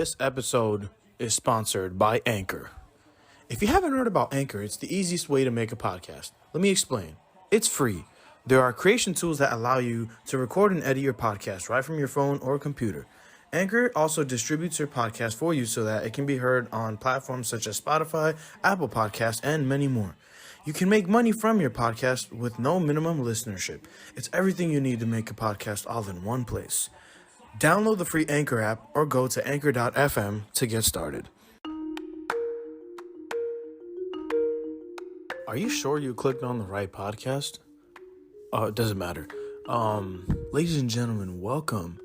This episode is sponsored by Anchor. If you haven't heard about Anchor, it's the easiest way to make a podcast. Let me explain. It's free. There are creation tools that allow you to record and edit your podcast right from your phone or computer. Anchor also distributes your podcast for you so that it can be heard on platforms such as Spotify, Apple Podcasts, and many more. You can make money from your podcast with no minimum listenership. It's everything you need to make a podcast all in one place. Download the free Anchor app or go to anchor.fm to get started. Are you sure you clicked on the right podcast? It doesn't matter. Ladies and gentlemen, welcome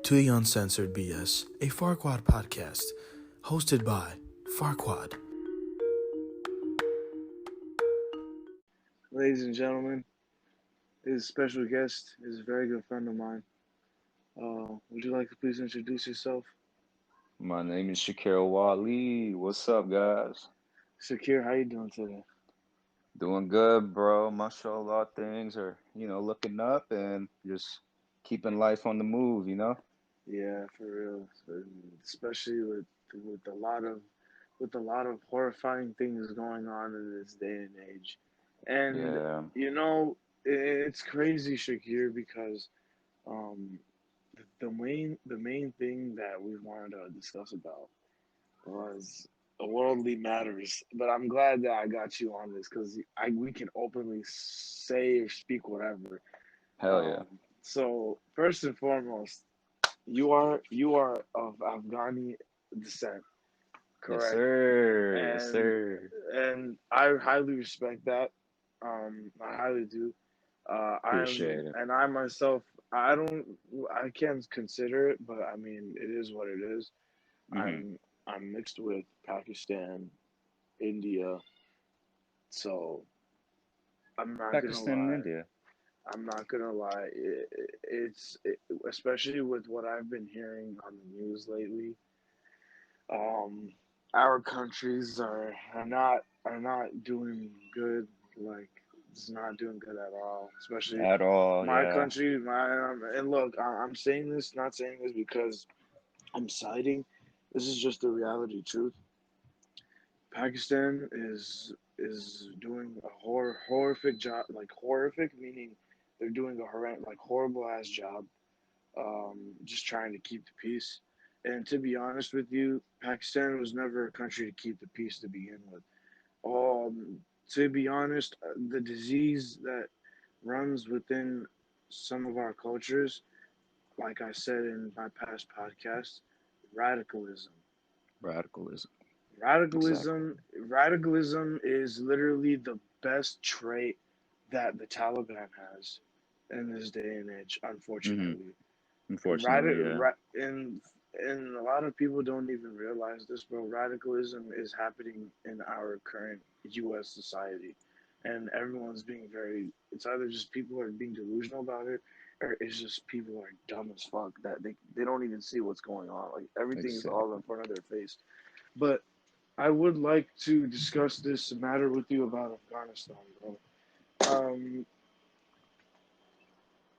to the Uncensored BS, a Farkwaad podcast hosted by Farkwaad. Ladies and gentlemen, his special guest is a very good friend of mine. Would you like to please introduce yourself? My name is Shakir Wali. What's up, guys? Shakir, how you doing today? Doing good, bro. Mashallah, things are, looking up and just keeping life on the move. Yeah, for real. Especially with a lot of horrifying things going on in this day and age. And Yeah. it's crazy, Shakir, because um, the main thing that we wanted to discuss about was worldly matters. But I'm glad that I got you on this because we can openly say or speak whatever. Hell yeah. So first and foremost, you are of Afghani descent, Yes, correct? sir. Yes, And sir. and I highly respect that. I highly do. Appreciate it. I myself, I can't consider it, but I mean, it is what it is. Mm-hmm. I'm mixed with Pakistan, India, so I'm not gonna Pakistan and lie. India. I'm not gonna lie. Especially with what I've been hearing on the news lately. Um, our countries are not doing good. Like it's not doing good at all. Especially At all, my yeah. country. And look, I'm saying this, not saying this because I'm siding. This is just the reality truth. Pakistan is doing a horrific job, like horrific meaning they're doing a horrible ass job, just trying to keep the peace. And to be honest with you, Pakistan was never a country to keep the peace to begin with. To be honest, the disease that runs within some of our cultures, like I said in my past podcast, radicalism. Radicalism. Exactly. Radicalism is literally the best trait that the Taliban has in this day and age, Mm-hmm. unfortunately. Unfortunately, yeah. And a lot of people don't even realize this, bro. Radicalism is happening in our current U.S. society, and everyone's being very. It's either just people are being delusional about it, or it's just people are dumb as fuck that they don't even see what's going on. Like everything is all in Exactly. front of their face. But I would like to discuss this matter with you about Afghanistan, bro. Um,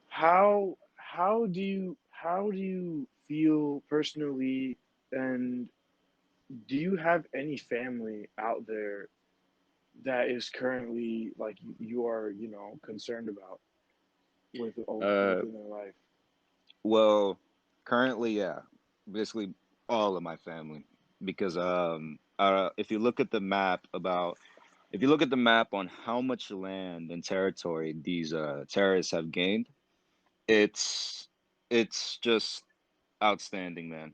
how do you feel personally, and do you have any family out there that is currently like you are concerned about Uh, within their life? well, currently, yeah. Basically, all of my family. Because if you look at the map about if you look at the map on how much land and territory these terrorists have gained, it's it's just outstanding, man.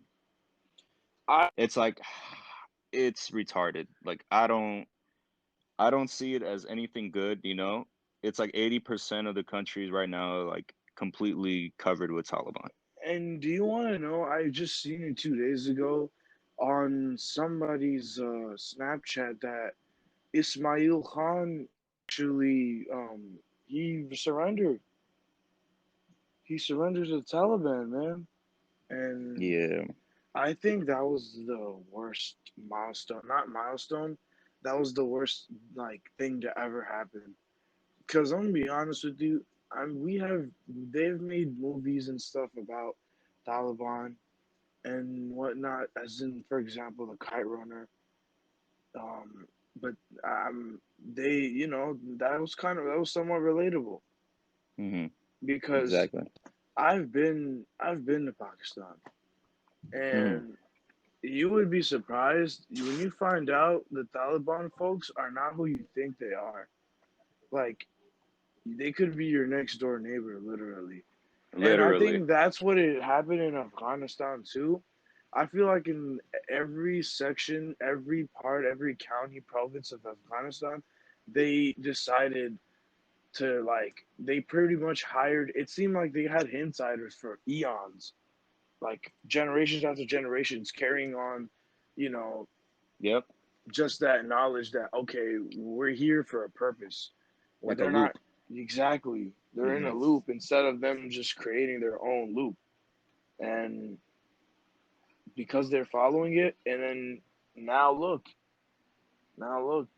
I It's like it's retarded. Like I don't see it as anything good. It's like 80% of the countries right now are like completely covered with Taliban. and do you want to know? I just seen it 2 days ago on somebody's Snapchat that Ismail Khan actually he surrendered. He surrendered to the Taliban, man. And Yeah. I think that was the worst milestone. Not milestone. That was the worst like thing to ever happen. Cause I'm gonna be honest with you, they've made movies and stuff about Taliban, and whatnot, as in, for example, the kite runner. Um, but they, that was somewhat relatable Hmm. because Exactly. I've been to Pakistan, Hmm. and you would be surprised when you find out the Taliban folks are not who you think they are. Like, they could be your next door neighbor, literally. And I Literally. think that's what it happened in Afghanistan too. I feel like in every section, every part, every county, province of Afghanistan, they decided to, like, they pretty much hired, it seemed like they had insiders for eons, like generations after generations, carrying on, you know, Yep. just that knowledge that, okay, we're here for a purpose. Where Like a they're not, loop. exactly, they're in a Hmm. loop instead of them just creating their own loop. And because they're following it, and then now look,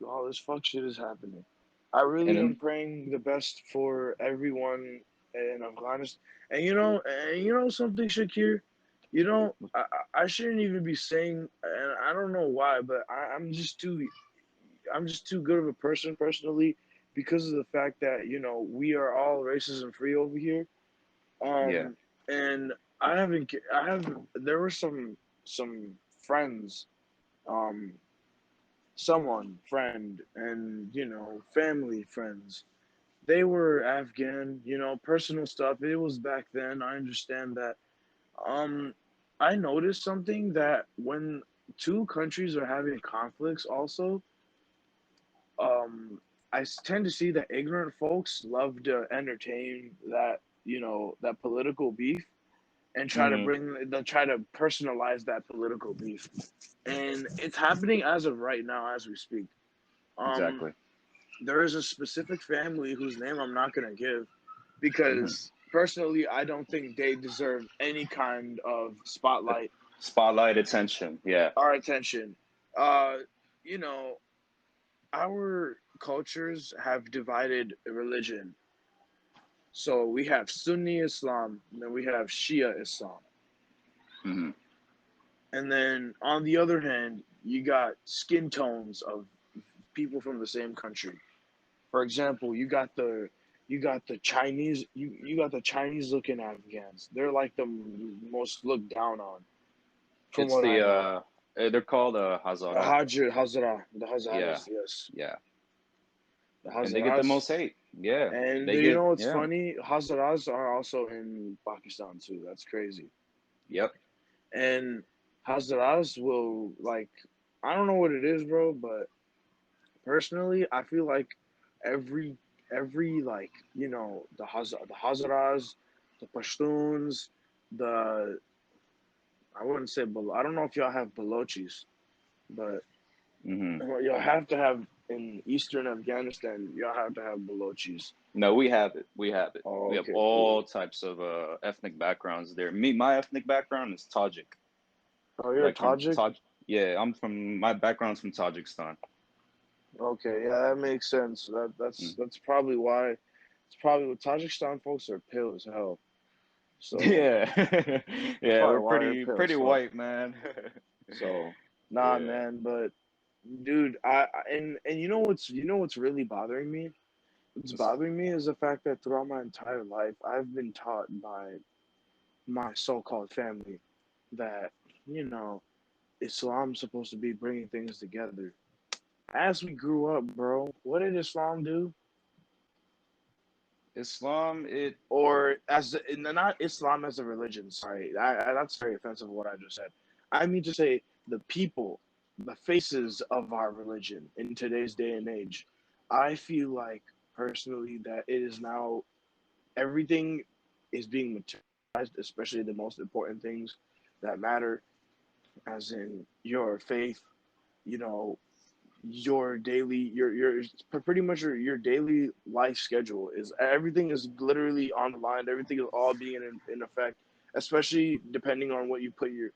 all this fuck shit is happening. I And really am then, praying the best for everyone in Afghanistan. And you know something, Shakir? I shouldn't even be saying, and I don't know why, but I'm just too good of a person personally, because of the fact that we are all racism free over here. yeah. And I have there were some friends, um, someone friend, and family friends. They were Afghan, personal stuff. It was back then. I understand that. Um, I noticed something that when two countries are having conflicts, also, um, I tend to see that ignorant folks love to entertain that political beef, and Hmm. they'll try to personalize that political beef, and it's happening as of right now as we speak. Um, Exactly. there is a specific family whose name I'm not gonna give, Hmm. because personally I don't think they deserve any kind of spotlight Spotlight attention. Yeah. or attention. Uh, you know, our cultures have divided religion. So we have Sunni Islam, and then we have Shia Islam. Hmm. And then on the other hand, you got skin tones of people from the same country. For example, you got the Chinese, you got the Chinese looking Afghans. They're like the most looked down on, from It's what I the know. they're called Hazara. The Yeah. Hazaras, yes, Yeah. the And they get the Hazaras. most hate. Yeah. And They you get, know what's yeah. funny? Hazaras are also in Pakistan too. That's crazy. Yep. And Hazaras will, like, I don't know what it is, bro, but personally, I feel like every like, the Hazaras, the Pashtuns, the I wouldn't say I don't know if y'all have Balochis, but Hmm. you'll have to have in eastern Afghanistan. You'll have to have Balochis. No, we have it. We have it. Oh, We have okay, cool. all types of ethnic backgrounds there. My ethnic background is Tajik. Oh, you're a Like from Tajik? Taj. Yeah, my background's from Tajikistan. Okay, yeah, that makes sense. Mm. That's probably why. It's probably what Tajikistan folks are pale as hell. So Yeah. that's Yeah, probably we're why they're pretty pale as pretty fuck. white, man. So nah, Yeah. man. But dude, and you know what's really bothering me? What's What's up? bothering me is the fact that throughout my entire life, I've been taught by my so-called family that you know Islam's supposed to be bringing things together. As we grew up, bro, what did Islam do? Islam, it Or not Islam as a religion. Sorry, that's very offensive. What I just said. I mean to say the people, the faces of our religion in today's day and age. I feel like personally that it is now everything is being materialized, especially the most important things that matter, as in your faith, you know, your daily your pretty much your daily life schedule is everything is literally on the line. Everything is all being in effect, especially depending on what you put your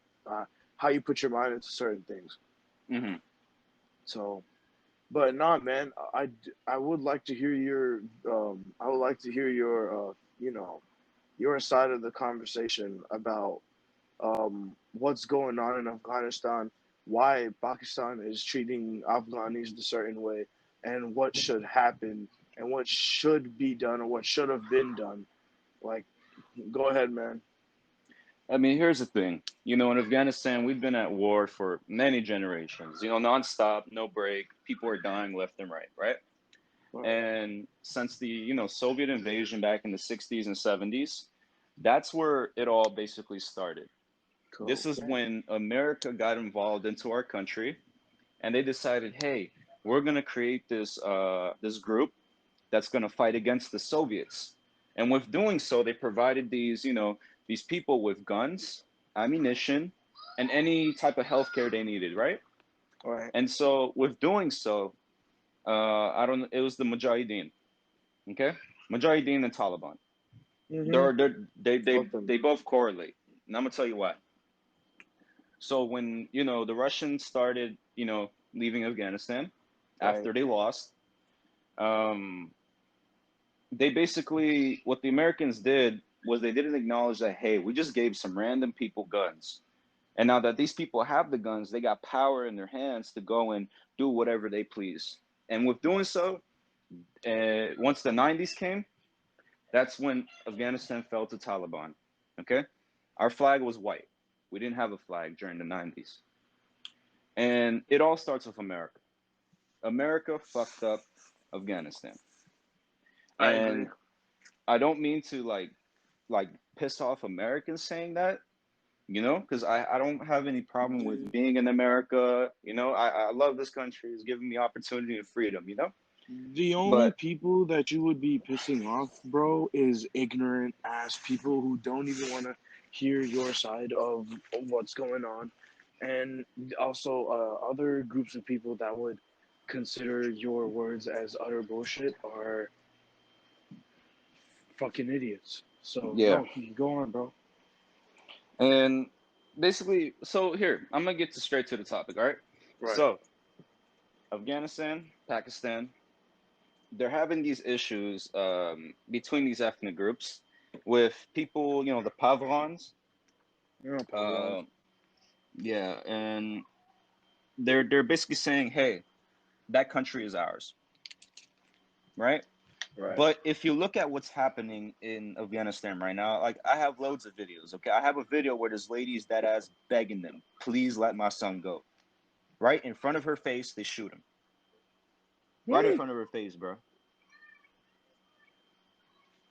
how you put your mind into certain things. hmm So, but not, man, I would like to hear your I would like to hear your your side of the conversation about what's going on in Afghanistan, why Pakistan is treating Afghanis a certain way, and what should happen, and what should be done, or what should have been done. Like, go ahead, man. I mean, here's the thing. You know, in Afghanistan, we've been at war for many generations. You know, nonstop, no break. People are dying left and right, right? Right. And since the, Soviet invasion back in the 60s and 70s, that's where it all basically started. This Cool. is when America got involved into our country, and they decided, hey, we're going to create this group that's going to fight against the Soviets. And with doing so, they provided these people with guns, ammunition, and any type of healthcare they needed, right? Right. And so with doing so, I don't. It was the Mujahideen, okay? Mujahideen and Taliban. Mm-hmm. They Both of them. they both correlate, and I'm gonna tell you why. So when the Russians started leaving Afghanistan Right. after they lost, um, they basically what the Americans did was they didn't acknowledge that, hey, we just gave some random people guns. And now that these people have the guns, they got power in their hands to go and do whatever they please. And with doing so, once the 90s came, that's when Afghanistan fell to Taliban. Okay? Our flag was white. We didn't have a flag during the 90s. And it all starts with America. America fucked up Afghanistan. I agree. And I don't mean to like piss off Americans saying that, because I don't have any problem with being in America. I love this country. It's giving me opportunity and freedom. The only But people that you would be pissing off, bro, is ignorant ass people who don't even want to hear your side of what's going on. And also other groups of people that would consider your words as utter bullshit are fucking idiots. So, yeah, no, go on, bro. and basically, so here, I'm gonna get to straight to the topic, all right? Right. So, Afghanistan, Pakistan, they're having these issues between these ethnic groups with people, the Pavrons. You know, Pavlov. Uh, yeah, and they're basically saying, hey, that country is ours, right? Right. But if you look at what's happening in Afghanistan right now, like I have loads of videos, okay? I have a video where this lady's dead ass begging them, please let my son go. Right in front of her face, they shoot him. Right in Hmm. front of her face, bro.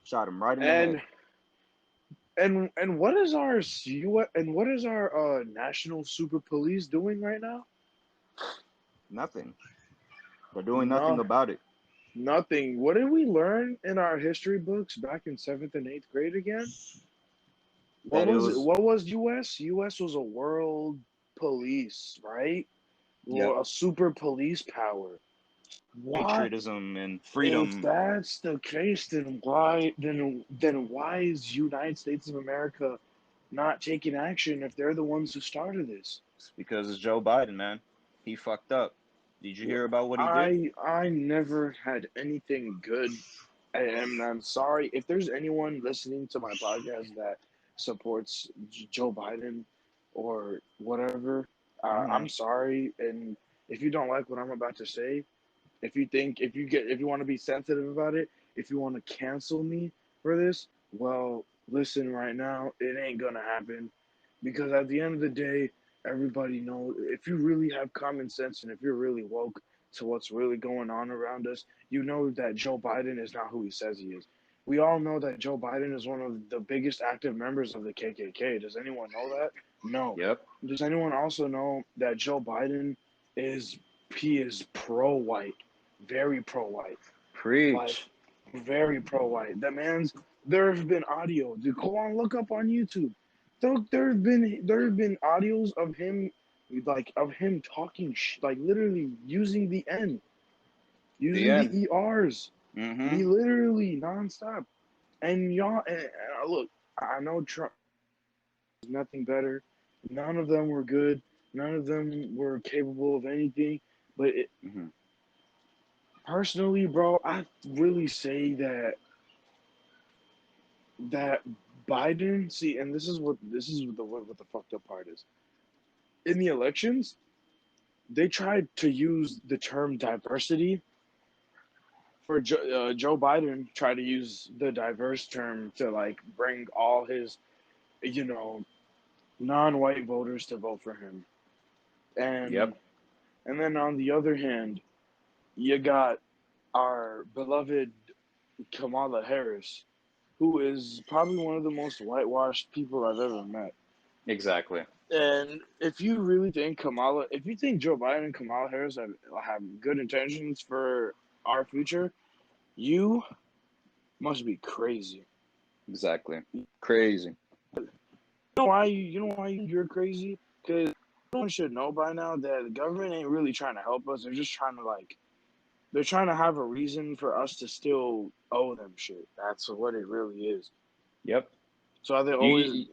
Shot him right in the head. And and what is our what is our national super police doing right now? Nothing. They're doing nothing No, about it. nothing. What did we learn in our history books back in seventh and eighth grade again? What That it was it? was, What was U.S.? U.S. was a world police, right? yep, Well, a super police power. What? patriotism and If freedom. that's the case, then why is United States of America not taking action if they're the ones who started this? It's because it's Joe Biden, man. He fucked up. Did you Yeah, hear about what he did? I never had anything good, and I'm sorry if there's anyone listening to my podcast that supports Joe Biden or whatever. Hmm. I'm sorry, and if you don't like what I'm about to say, if you want to be sensitive about it, if you want to cancel me for this, well, listen right now, it ain't gonna happen, because at the end of the day, everybody knows if you really have common sense and if you're really woke to what's really going on around us, you know that Joe Biden is not who he says he is. We all know that Joe Biden is one of the biggest active members of the KKK. Does anyone know that? No. Yep. Does anyone also know that Joe Biden is he is pro-white, very pro-white, like Preach. very pro-white. That man's there have been audio. Go on, look up on YouTube. There have been audios of him, like of him talking, like literally using the N, The using the end. ERs, Hmm. he literally nonstop. And y'all, look, I know Trump is nothing better. None of them were good. None of them were capable of anything. But Hmm. personally, bro, I really say that Biden, see, and this is what the fucked up part is. In the elections, they tried to use the term diversity for Joe Biden. Tried to use the diverse term to like bring all his, you know, non-white voters to vote for him, and Yep. and then on the other hand, you got our beloved Kamala Harris, who is probably one of the most whitewashed people I've ever met. Exactly. And if you really think if you think Joe Biden and Kamala Harris have good intentions for our future, you must be crazy. Exactly. Crazy. You know why you're crazy? Because everyone should know by now that the government ain't really trying to help us. They're just trying to they're trying to have a reason for us to still owe them shit. That's what it really is. Yep. So they You, always you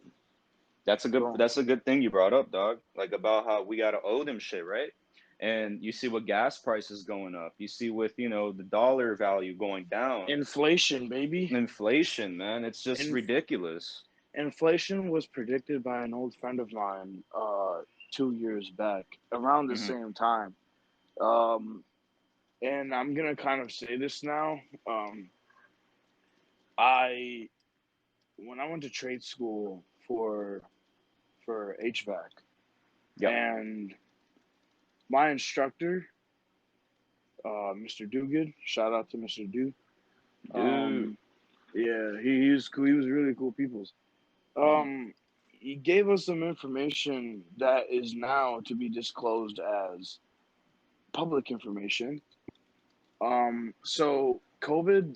That's a good go. that's a good thing you brought up, dog. Like about how we gotta owe them shit, right? And you see what gas prices going up. You see with, the dollar value going down. Inflation, baby. Inflation, man, it's just In, ridiculous. inflation was predicted by an old friend of mine 2 years back, around the Hmm. same time. Um, and I'm gonna kind of say this now. I when I went to trade school for HVAC, Yep. and my instructor, Mr. Duguid, shout out to Mr. Du. Dude. Um, yeah, he was cool. He was really cool people. Hmm. Um, he gave us some information that is now to be disclosed as public information. So COVID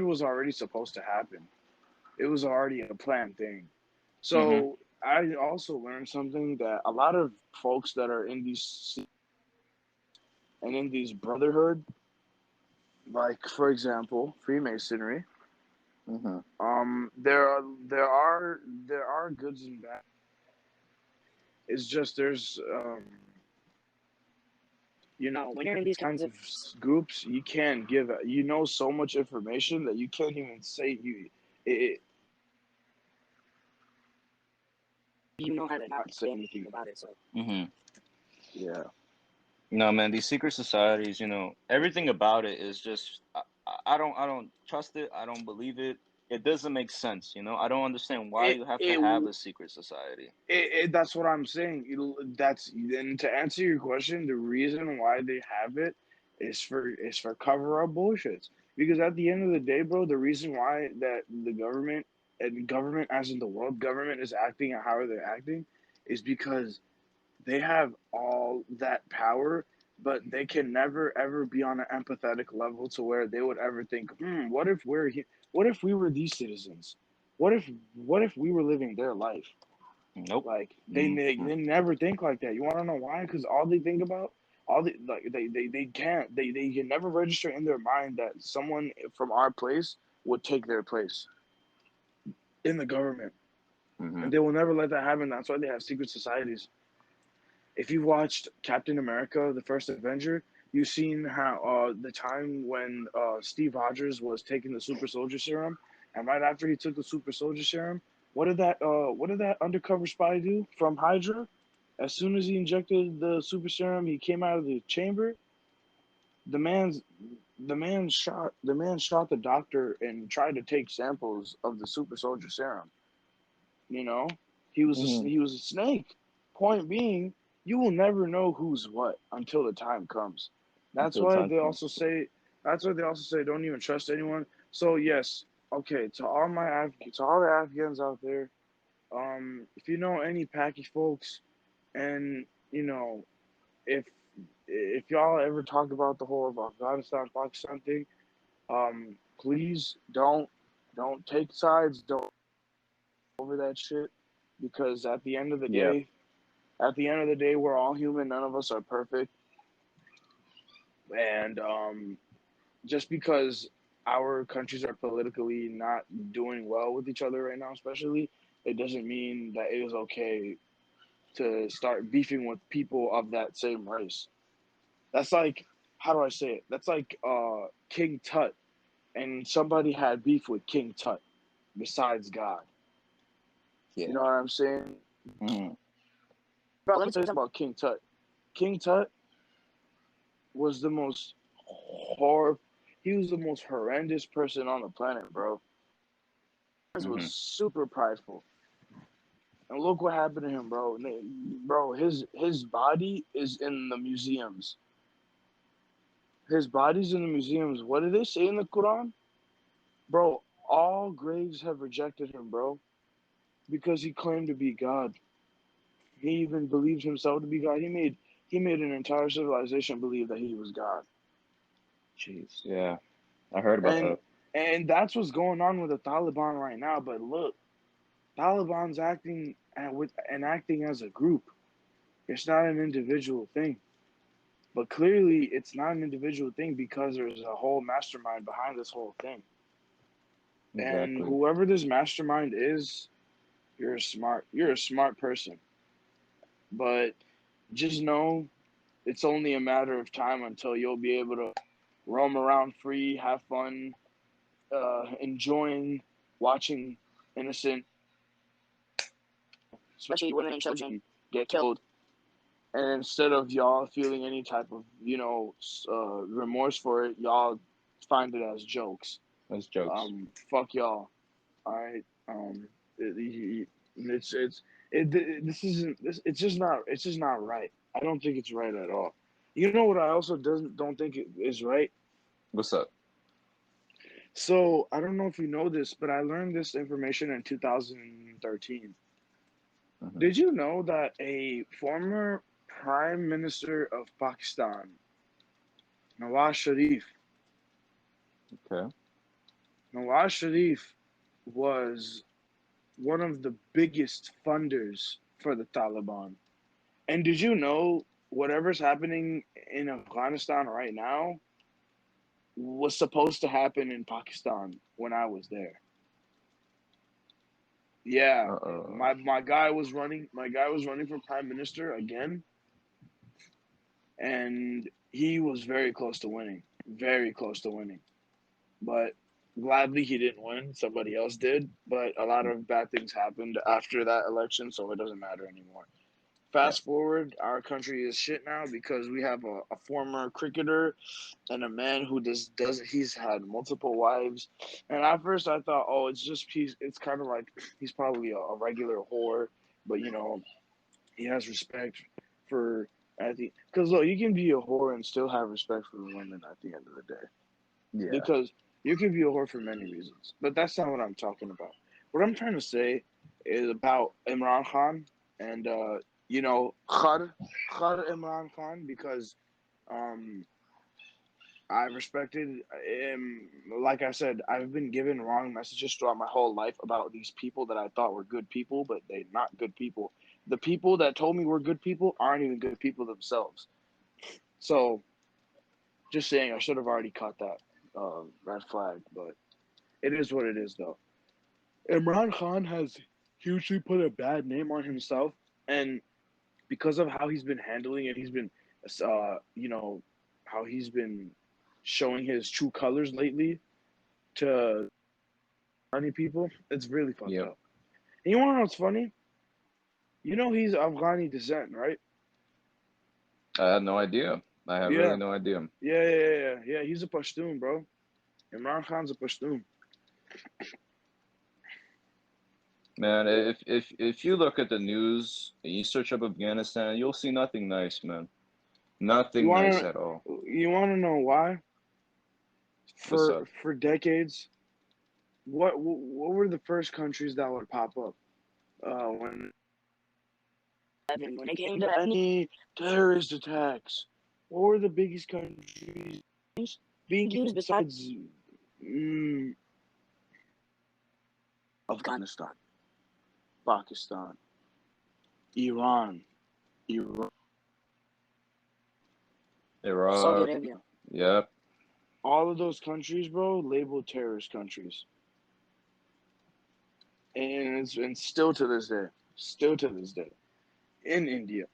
was already supposed to happen. It was already a planned thing. Hmm. So I also learned something that a lot of folks that are in these and in these brotherhood, like for example Freemasonry, Hmm. there are goods and bad. It's just there's when you're in these kinds of groups, you can't give so much information that you can't even say it, you know how to not say anything about it. So Hmm. yeah, No, man, these secret societies, everything about it is just I don't trust it. I don't believe it. It doesn't make sense, I don't understand why it you have to it, have a secret society. that's what I'm saying. And to answer your question, the reason why they have it is for cover up bullshits. Because at the end of the day, bro, the reason why that the government and government, as in the world government, is acting how they're acting, is because they have all that power, but they can never ever be on an empathetic level to where they would ever think, what if what if we were these citizens? What if we were living their life? Nope. Like Hmm. they never think like that. You want to know why? Because all they think about, all the like they can't they can never register in their mind that someone from our place would take their place in the government, Hmm. and they will never let that happen. That's why they have secret societies. If you watched Captain America: The First Avenger, you've seen how the time when Steve Rogers was taking the Super Soldier Serum, and right after he took the Super Soldier Serum, what did that undercover spy do from Hydra? As soon as he injected the Super Serum, he came out of the chamber. The man's the man shot the doctor and tried to take samples of the Super Soldier Serum. You know, Hmm. he was a snake. Point being, you will never know who's what until the time comes. That's Until the why time they comes. also say. That's why they also say don't even trust anyone. So yes, okay, to all the Afghans out there, if you know any Paki folks, and if if y'all ever talk about the whole of Afghanistan Pakistan thing, please don't take sides. Don't over that shit, because Yeah. at the end of the day, we're all human. None of us are perfect, and just because our countries are politically not doing well with each other right now, especially, it doesn't mean that it is okay to start beefing with people of that same race. That's like, how do I say it? That's like King Tut, and somebody had beef with King Tut. besides God. You Yeah. know what I'm saying? Hmm. Bro, let me tell you something about King Tut. King Tut was the most hor he was the most horrendous person on the planet, bro. He was Hmm. super prideful. And look what happened to him, bro. Bro, his body is in the museums. His body's in the museums. What did they say in the Quran? Bro, all graves have rejected him, bro, because he claimed to be God. He even believed himself to be God. He made an entire civilization believe that he was God. Jeez. Yeah. I heard about And that. and that's what's going on with the Taliban right now. But look, Taliban's acting as a group. It's not an individual thing. But clearly, it's not an individual thing because there's a whole mastermind behind this whole thing. And Exactly. whoever this mastermind is, you're a smart person. But just know it's only a matter of time until you'll be able to roam around free, have fun, enjoying watching innocent, especially women and children, get killed. And instead of y'all feeling any type of, remorse for it, y'all find it as jokes. That's jokes. Fuck y'all. All right. It's this isn't this. It's just not right. I don't think it's right at all. You know what? I also doesn't don't think it is right. What's up? So I don't know if you know this, but I learned this information in 2013. Hmm. Did you know that a former Prime Minister of Pakistan, Nawaz Sharif, Okay. Nawaz Sharif was one of the biggest funders for the Taliban? And did you know whatever's happening in Afghanistan right now was supposed to happen in Pakistan when I was there? Yeah, Uh-oh. my guy was running for prime minister again, and he was very close to winning, very close to winning. But gladly he didn't win. Somebody else did. But a lot of bad things happened after that election, so it doesn't matter anymore. Yeah. Fast forward, our country is shit now because we have a former cricketer and a man who does he's had multiple wives. And at first I thought, oh, it's just peace. It's kind of like he's probably a regular whore, but he has respect for at the because look, you can be a whore and still have respect for women at the end of the day Yeah. because you can be a whore for many reasons. But that's not what I'm talking about. What I'm trying to say is about Imran Khan and Khar Imran Khan because um, I respected him. Like I said, I've been given wrong messages throughout my whole life about these people that I thought were good people, but they're not good people. The people that told me were good people aren't even good people themselves. So, just saying, I should have already caught that red flag, but it is what it is, though. Imran Khan has hugely put a bad name on himself, and because of how he's been handling it, he's been, uh, you know, how he's been showing his true colors lately to many people. It's really fucked Yep. up. And you want to know what's funny? You know he's Afghani descent, right? I had no idea. I have really Yeah, no idea. yeah. He's a Pashtun, bro. Imran Khan's a Pashtun. Man, if you look at the news and you search up Afghanistan, you'll see nothing nice, man. You Nothing nice want at all. to you want to know why? What's For up? for decades, what were the first countries that would pop up when it came to any terrorist attacks? What were the biggest countries being used besides mm, Afghanistan, Pakistan, Iran, Iraq, Saudi Iraq. Arabia? Yep. All of those countries, bro, labeled terrorist countries, and still to this day, in India.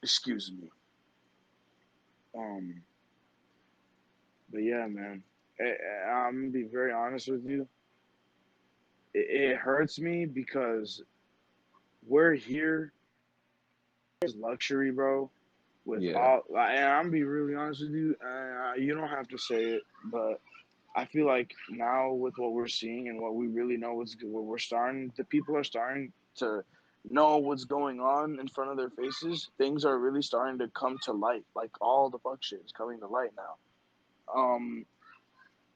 Excuse me. Um, but yeah, man, I'm gonna be very honest with you. it hurts me because we're here as luxury, bro. With Yeah. all, and I'm gonna be really honest with you. You don't have to say it, but I feel like now with what we're seeing and what we really know what we're starting, the people are starting to know what's going on in front of their faces. Things are really starting to come to light. Like all the fuck shit is coming to light now. Um,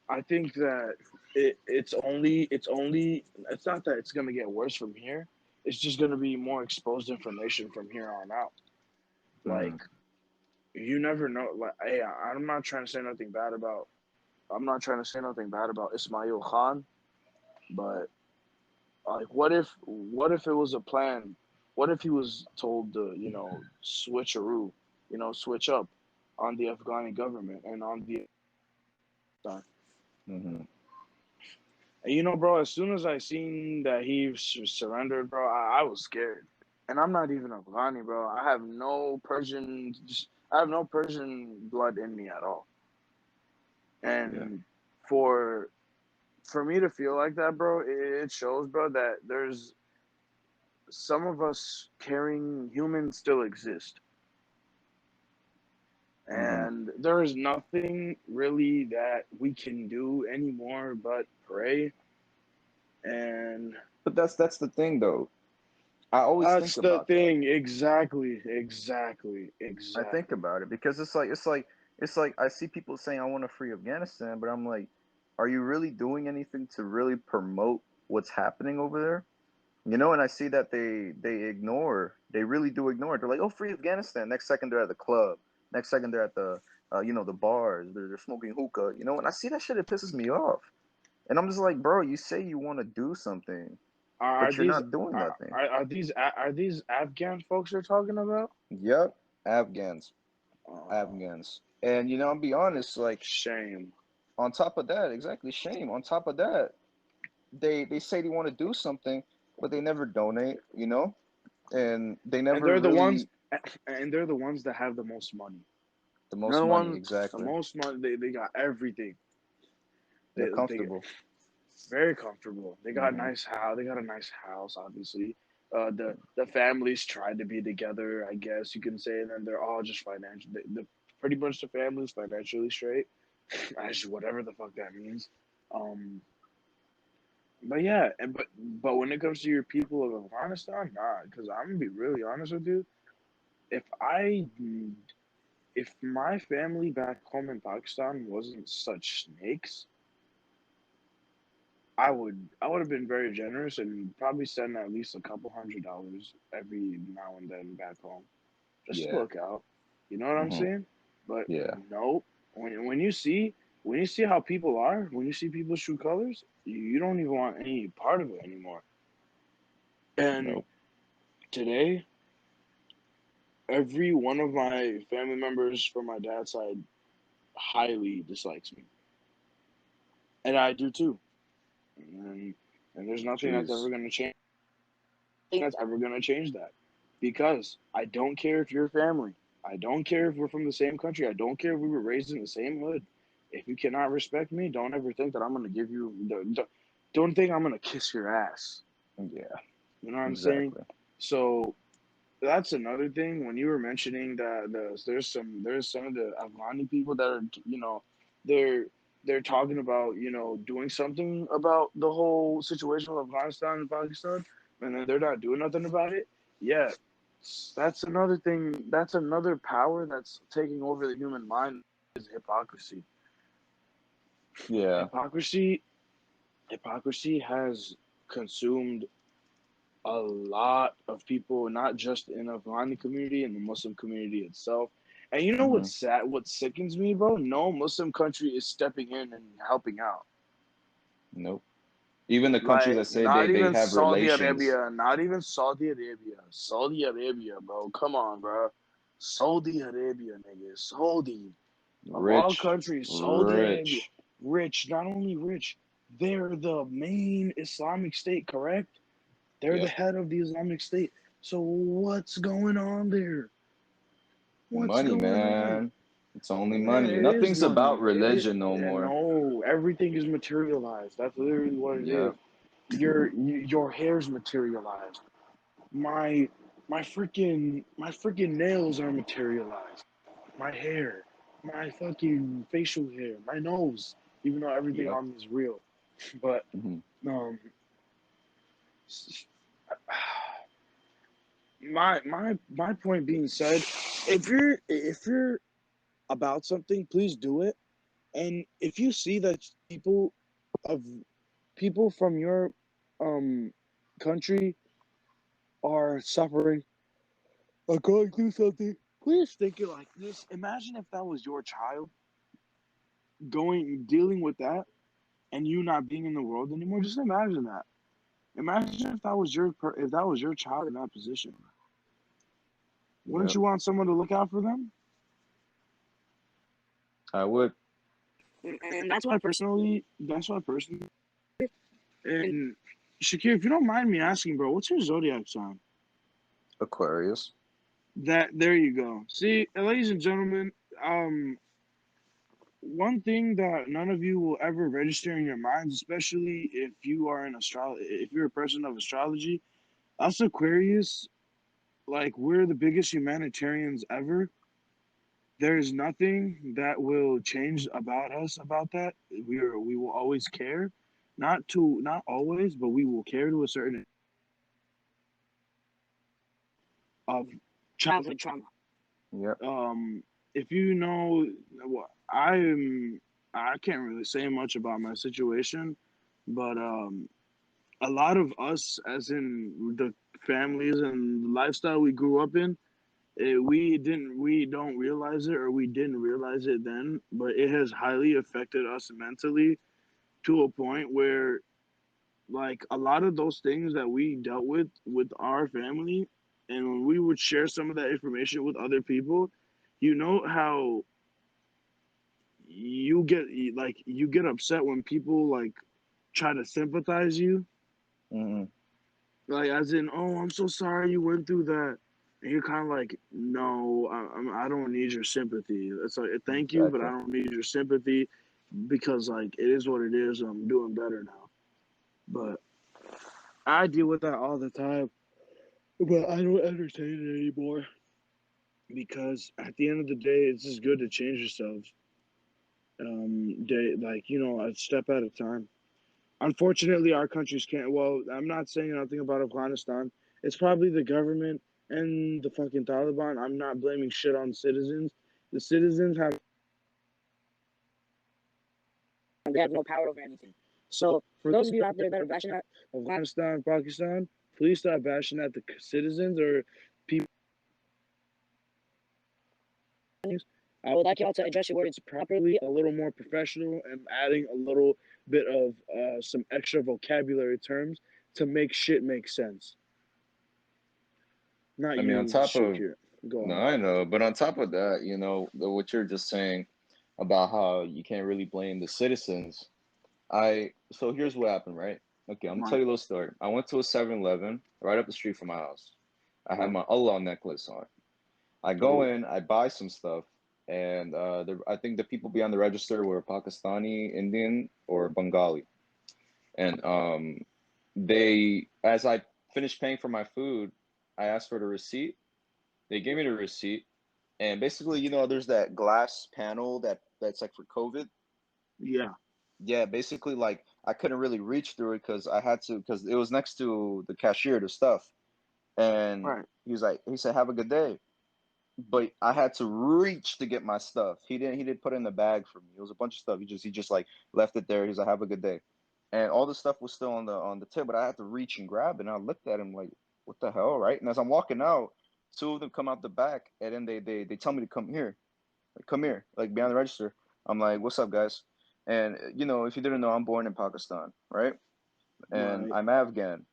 I think that it's not that it's gonna get worse from here. It's just gonna be more exposed information from here on out. Mm-hmm. Like you never know. Like hey, I'm not trying to say nothing bad about Ismail Khan, but like what if it was a plan? What if he was told to, switcheroo, switch up on the Afghani government and on the Mm-hmm. and bro, as soon as I seen that he surrendered, bro, I was scared. And I'm not even Afghani, bro. I have no Persian blood in me at all. Yeah. And for for me to feel like that, bro, it shows, bro, that there's some of us caring humans still exist. Mm-hmm. And there is nothing really that we can do anymore but pray. And But that's the thing though. I always think that's the about that. thing. Exactly. Exactly. I think Exactly. about it because it's like I see people saying I want to free Afghanistan, but I'm like, are you really doing anything to really promote what's happening over there? And I see that they really do ignore it. They're like, oh, free Afghanistan. Next second they're at the club. Next second they're at the bars. They're smoking hookah. And I see that shit, it pisses me off. And I'm just like, bro, you say you want to do something, Are but you're these not doing nothing. are these Afghan folks you're talking about? Yep, Afghans, Oh, Afghans. And I'll be honest, like shame. on top of that, exactly, shame. On top of that, they say they want to do something, but they never donate, and they And never they're the ones really and they're the ones that have the most money. the They're most the money, one the exactly. most money. They got everything. They're They comfortable. very comfortable. They got Hmm. nice house. They got a nice house, obviously. The families tried to be together, I guess you can say, and then they're all just financial. Pretty much the family's financially straight, as whatever the fuck that means. Um, but yeah, but when it comes to your people of Afghanistan, nah. Because I'm gonna be really honest with you. If I if my family back home in Pakistan wasn't such snakes, I would have been very generous and probably send at least a couple $100 every now and then back home just to Yeah. look out. You know what I'm Hmm. saying? But Yeah. no, when you see how people are, when you see people's true colors, you don't even want any part of it anymore. And Nope. today, every one of my family members from my dad's side highly dislikes me, and I do too. And and there's nothing that's Jeez. ever going to change. That's ever going to change that because I don't care if you're family. I don't care if we're from the same country. I don't care if we were raised in the same hood. If you cannot respect me, don't ever think that I'm going to give you. Don't think I'm going to kiss your ass. Yeah. You know what I'm saying? Exactly. So that's another thing. When you were mentioning that there's some of the Afghani people that are they're they're talking about doing something about the whole situation with Afghanistan and Pakistan, and then they're not doing nothing about it. Yeah, that's another thing. That's another power that's taking over the human mind is hypocrisy. Yeah. Hypocrisy, hypocrisy has consumed a lot of people, not just in the Afghani community and the Muslim community itself. And you know Hmm. what's sad? What sickens me, bro? No Muslim country is stepping in and helping out. Nope. Even the countries that Like say they have relations, Not even Saudi Arabia. Saudi Arabia, bro. Come on, bro. Saudi Arabia, nigga. Saudi. Of all rich, countries, Saudi Arabia. rich. Rich, not only rich, they're the main Islamic state, correct? They're the Yep. head of the Islamic State. So what's going on there? What's Money, going on? man. It's only money. It is Nothing's about money. religion no And more. no, everything is materialized. That's literally what it is. Yep. your hair's materialized. My my freaking nails are materialized. My hair, my fucking facial hair, my nose. Even though everything Yep. on me is real, but Hmm. um, my point being said, if you're about something, please do it. And if you see that of people from your um country are suffering or going through something, please think it like this. Imagine if that was your child dealing with that, and you not being in the world anymore. Just imagine that. Imagine if that was if that was your child in that position. Wouldn't Yep. you want someone to look out for them? I would. And that's why personally, and Shakir, if you don't mind me asking, bro, what's your zodiac sign? Aquarius. That there you go. See, ladies and gentlemen, um, one thing that none of you will ever register in your minds, especially if you are an if you're a person of astrology, us Aquarius, like we're the biggest humanitarians ever. There's nothing that will change about us about that. We will always care, not always, but we will care to a certain of childhood trauma. Yep. Um, if you know, I can't really say much about my situation, but a lot of us, as in the families and the lifestyle we grew up in, we don't realize it, or we didn't realize it then, but it has highly affected us mentally to a point where, like, a lot of those things that we dealt with our family, and when we would share some of that information with other people, you know how you get upset when people like try to sympathize you, Hmm. like as in, oh, I'm so sorry you went through that, and you're kind of like, no, I don't need your sympathy. It's like, thank you, but I Exactly. don't need your sympathy, because like it is what it is. I'm doing better now, but I deal with that all the time, but I don't entertain it anymore, because at the end of the day, it's just good to change yourselves, day, like, a step at a time. Unfortunately, our countries can't. Well, I'm not saying nothing about Afghanistan. It's probably the government and the fucking Taliban. I'm not blaming shit on citizens. The citizens have no power over anything. So for those of you out there that are bashing at Afghanistan, Pakistan, please stop bashing at the citizens or people. I would like y'all to address your words properly, a little more professional, and adding a little bit of some extra vocabulary terms to make shit make sense. Not I mean, on you, top of, Shakir. Go no, on. I know, but on top of that, what you're just saying about how you can't really blame the citizens. So here's what happened, right? Okay, I'm gonna tell Right. you a little story. I went to a 7-Eleven right up the street from my house. I had Right. my Allah necklace on. I go Oh, in, I buy some stuff, and I think the people behind the register were Pakistani, Indian, or Bengali. And as I finished paying for my food, I asked for the receipt. They gave me the receipt, and basically, there's that glass panel that's like for COVID. yeah. Yeah, basically, like I couldn't really reach through it because I had to, because it was next to the cashier, the stuff. And Right. he said, "Have a good day." But I had to reach to get my stuff. He didn't put it in the bag for me. It was a bunch of stuff. He just like left it there. He's like, "Have a good day." And all the stuff was still on the table, but I had to reach and grab it. And I looked at him like, "What the hell?" Right? And as I'm walking out, two of them come out the back, and then they tell me to come here. Like, come here, like behind the register. I'm like, "What's up, guys?" And if you didn't know, I'm born in Pakistan, right? And Right. I'm Afghan.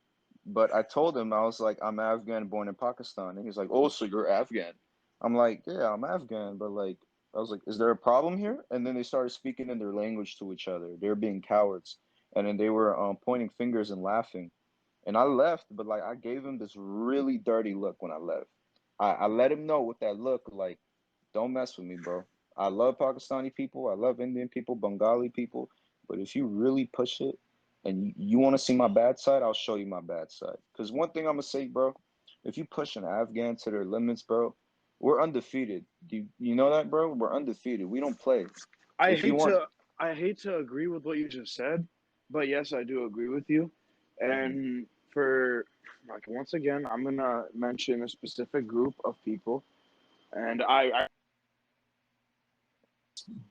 But I told him, I was like, "I'm Afghan, born in Pakistan." And he's like, "Oh, so you're Afghan?" I'm like, "Yeah, I'm Afghan, but like," I was like, "Is there a problem here?" And then they started speaking in their language to each other. They were being cowards, and then they were pointing fingers and laughing. And I left, but like I gave him this really dirty look when I left. I let him know with that look, like, don't mess with me, bro. I love Pakistani people. I love Indian people, Bengali people. But if you really push it, And you want to see my bad side, I'll show you my bad side. Because one thing I'm gonna say, bro, if you push an Afghan to their limits, bro, we're undefeated. Do you know that, bro? We're undefeated. We don't play. I If you hate want, to I hate to agree with what you just said, but yes, I do agree with you. Mhm. And for like once again, I'm gonna mention a specific group of people, and I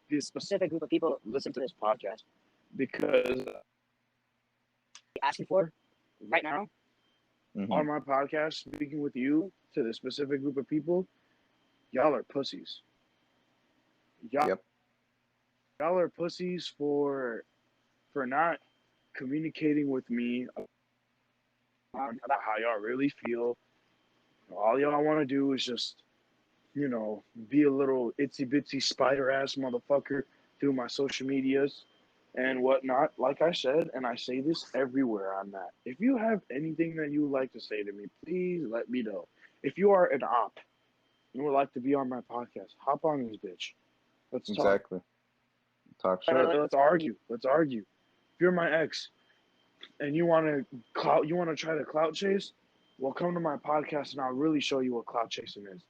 this specific group of people listen to this podcast because asking for right now on Mhm. my podcast, speaking with you to this specific group of people, y'all are pussies. Y'all Yep. y'all are pussies for not communicating with me about how y'all really feel. All y'all want to do is just, be a little itsy bitsy spider ass motherfucker through my social medias and whatnot. Like I said, and I say this everywhere I'm at. If you have anything that you would like to say to me, please let me know. If you are an op and would like to be on my podcast, hop on this bitch. Let's talk. Exactly. Talk shit. Let's argue. Let's argue. If you're my ex and you want to try to clout chase, well, come to my podcast and I'll really show you what clout chasing is.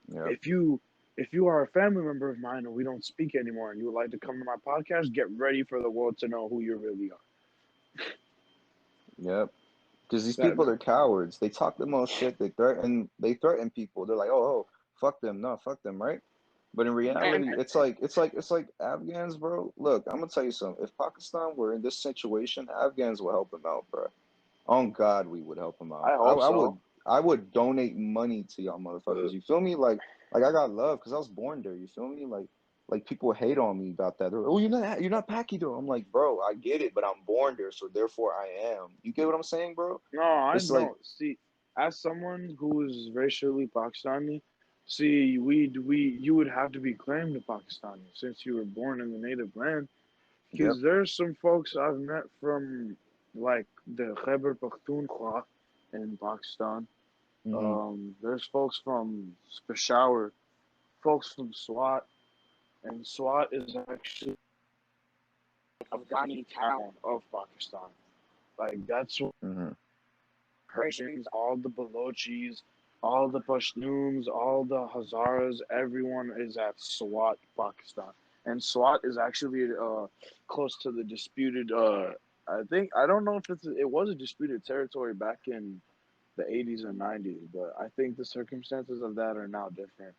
Yep. If you are a family member of mine and we don't speak anymore and you would like to come to my podcast, get ready for the world to know who you really are. Yep. Because these That people are cowards. They talk the most shit. They threaten. They threaten people. They're like, oh, fuck them. No, fuck them, right? But in and reality, it's like Afghans, bro. Look, I'm gonna tell you something. If Pakistan were in this situation, Afghans will help them out, bro. On God, we would help them out. I I, hope I so. would I would donate money to y'all motherfuckers. You feel me? Like I got love because I was born there. You feel me? Like people hate on me about that. They're like, oh, you're not Paki though. I'm like, bro, I get it, but I'm born there, so therefore I am. You get what I'm saying, bro? No, I It's like, don't. See, as someone who is racially Pakistani, see, we you would have to be claimed a Pakistani since you were born in the native land. yep. Because there's some folks I've met from like the Khyber Pakhtunkhwa in Pakistan. Hmm. There's folks from Peshawar, folks from Swat, and Swat is actually Afghani town of Pakistan. Like that's what Hmm. Persians, all the Balochis, all the Pashtuns, all the Hazaras, everyone is at Swat, Pakistan. And Swat is actually close to the disputed. I don't know if it was a disputed territory back in the 80s and 90s, but I think the circumstances of that are now different.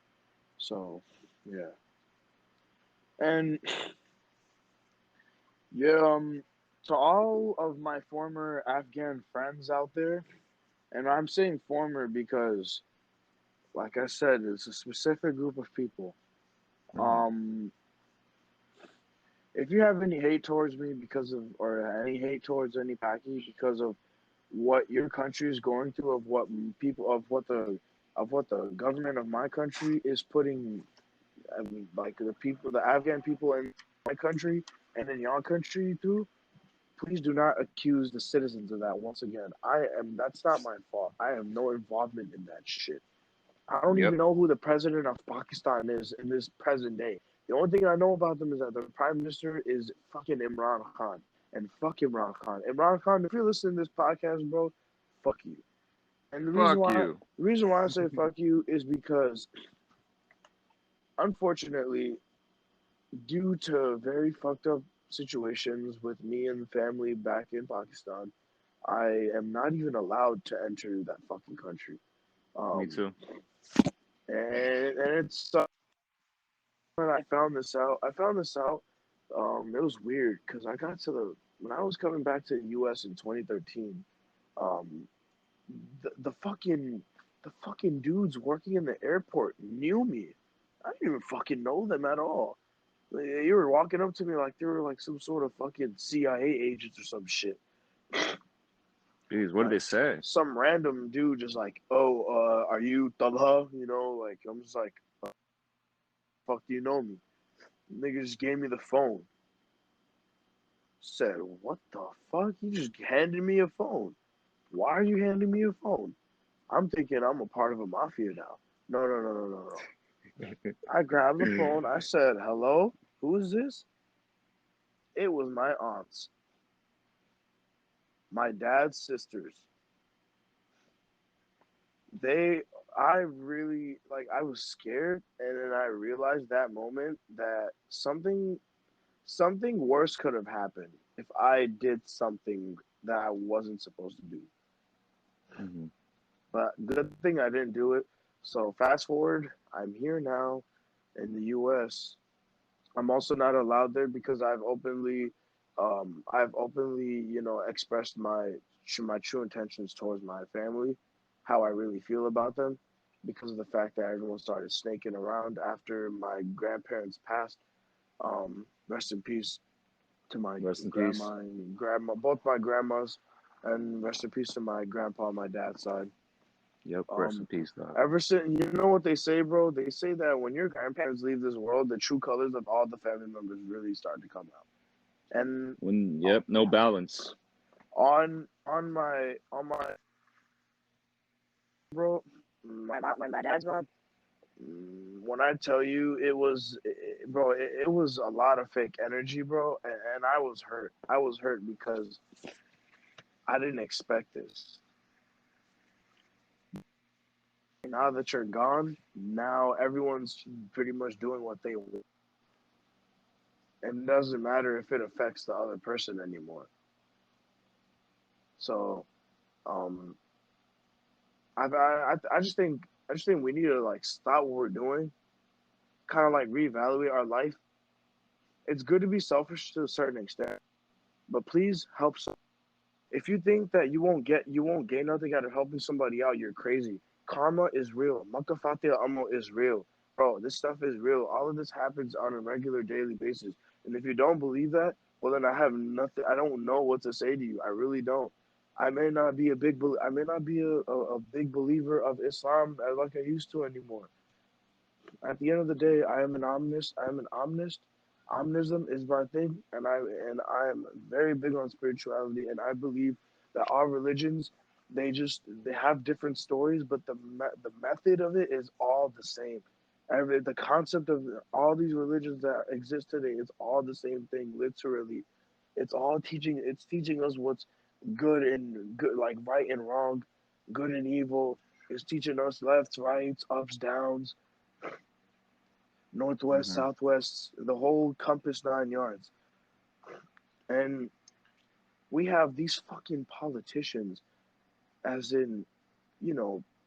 So, yeah. And yeah, to all of my former Afghan friends out there, and I'm saying former because, like I said, it's a specific group of people. Hmm. Um, if you have any hate towards me because of, or any hate towards any Paki because of what your country is going through, of what the government of my country is putting, I mean, like the Afghan people in my country and in your country through, please do not accuse the citizens of that once again. That's not my fault. I have no involvement in that shit. I don't even Yep. know who the president of Pakistan is in this present day. The only thing I know about them is that the prime minister is fucking Imran Khan. And fuck Imran Khan. Imran Khan, if you're listening to this podcast, bro, fuck you. And Fuck you. the reason why I say fuck you is because unfortunately, due to very fucked up situations with me and the family back in Pakistan, I am not even allowed to enter that fucking country. Me Um, too. and it's when I found this out. It was weird because when I was coming back to the U.S. in 2013. Um, the fucking dudes working in the airport knew me. I didn't even fucking know them at all. You were walking up to me like they were like some sort of fucking CIA agents or some shit. Jeez, what did they Like say? some random dude just like, oh, are you Talha? Like I'm just like, fuck, do you know me? Nigga just gave me the phone. Said, what the fuck? You just handed me a phone. Why are you handing me a phone? I'm thinking I'm a part of a mafia now. No, no, no, no, no, no. I grabbed the phone. I said, hello? Who is this? It was my aunts. My dad's sisters, they, I really, like, I was scared, and then I realized that moment that something worse could have happened if I did something that I wasn't supposed to do. Hmm. But good thing I didn't do it. So fast forward, I'm here now in the U.S. I'm also not allowed there because I've openly, expressed my true intentions towards my family, how I really feel about them, because of the fact that everyone started snaking around after my grandparents passed. Rest in peace to my Rest in peace. grandma and grandma, both my grandmas, and rest in peace to my grandpa on my dad's side. Yep. Rest in Um, peace, dog. Ever since, you know what they say, bro? They say that when your grandparents leave this world, the true colors of all the family members really start to come out. And When yep, no balance. on my bro, my dad's mom. When I tell you, bro, it was a lot of fake energy, bro, and I was hurt. I was hurt because I didn't expect this. Now that you're gone, now everyone's pretty much doing what they want. And it doesn't matter if it affects the other person anymore. So, um, I just think we need to like stop what we're doing, kind of like reevaluate our life. It's good to be selfish to a certain extent, but please help. If you think that you won't gain nothing out of helping somebody out, you're crazy. Karma is real. Makafatia amo is real, bro. This stuff is real. All of this happens on a regular daily basis. And if you don't believe that, well, then I have nothing. I don't know what to say to you. I really don't. I may not be a big believer of Islam like I used to anymore. At the end of the day, I am an omnist. I am an omnist. Omnism is my thing, and I am very big on spirituality, and I believe that our religions, they have different stories, but the method of it is all the same. The concept of all these religions that exist today is all the same thing. Literally, it's teaching us what's good, like right and wrong, good and evil. It's teaching us left, right, ups, downs, northwest, Hmm. southwest, the whole compass 9 yards. And we have these fucking politicians, as in,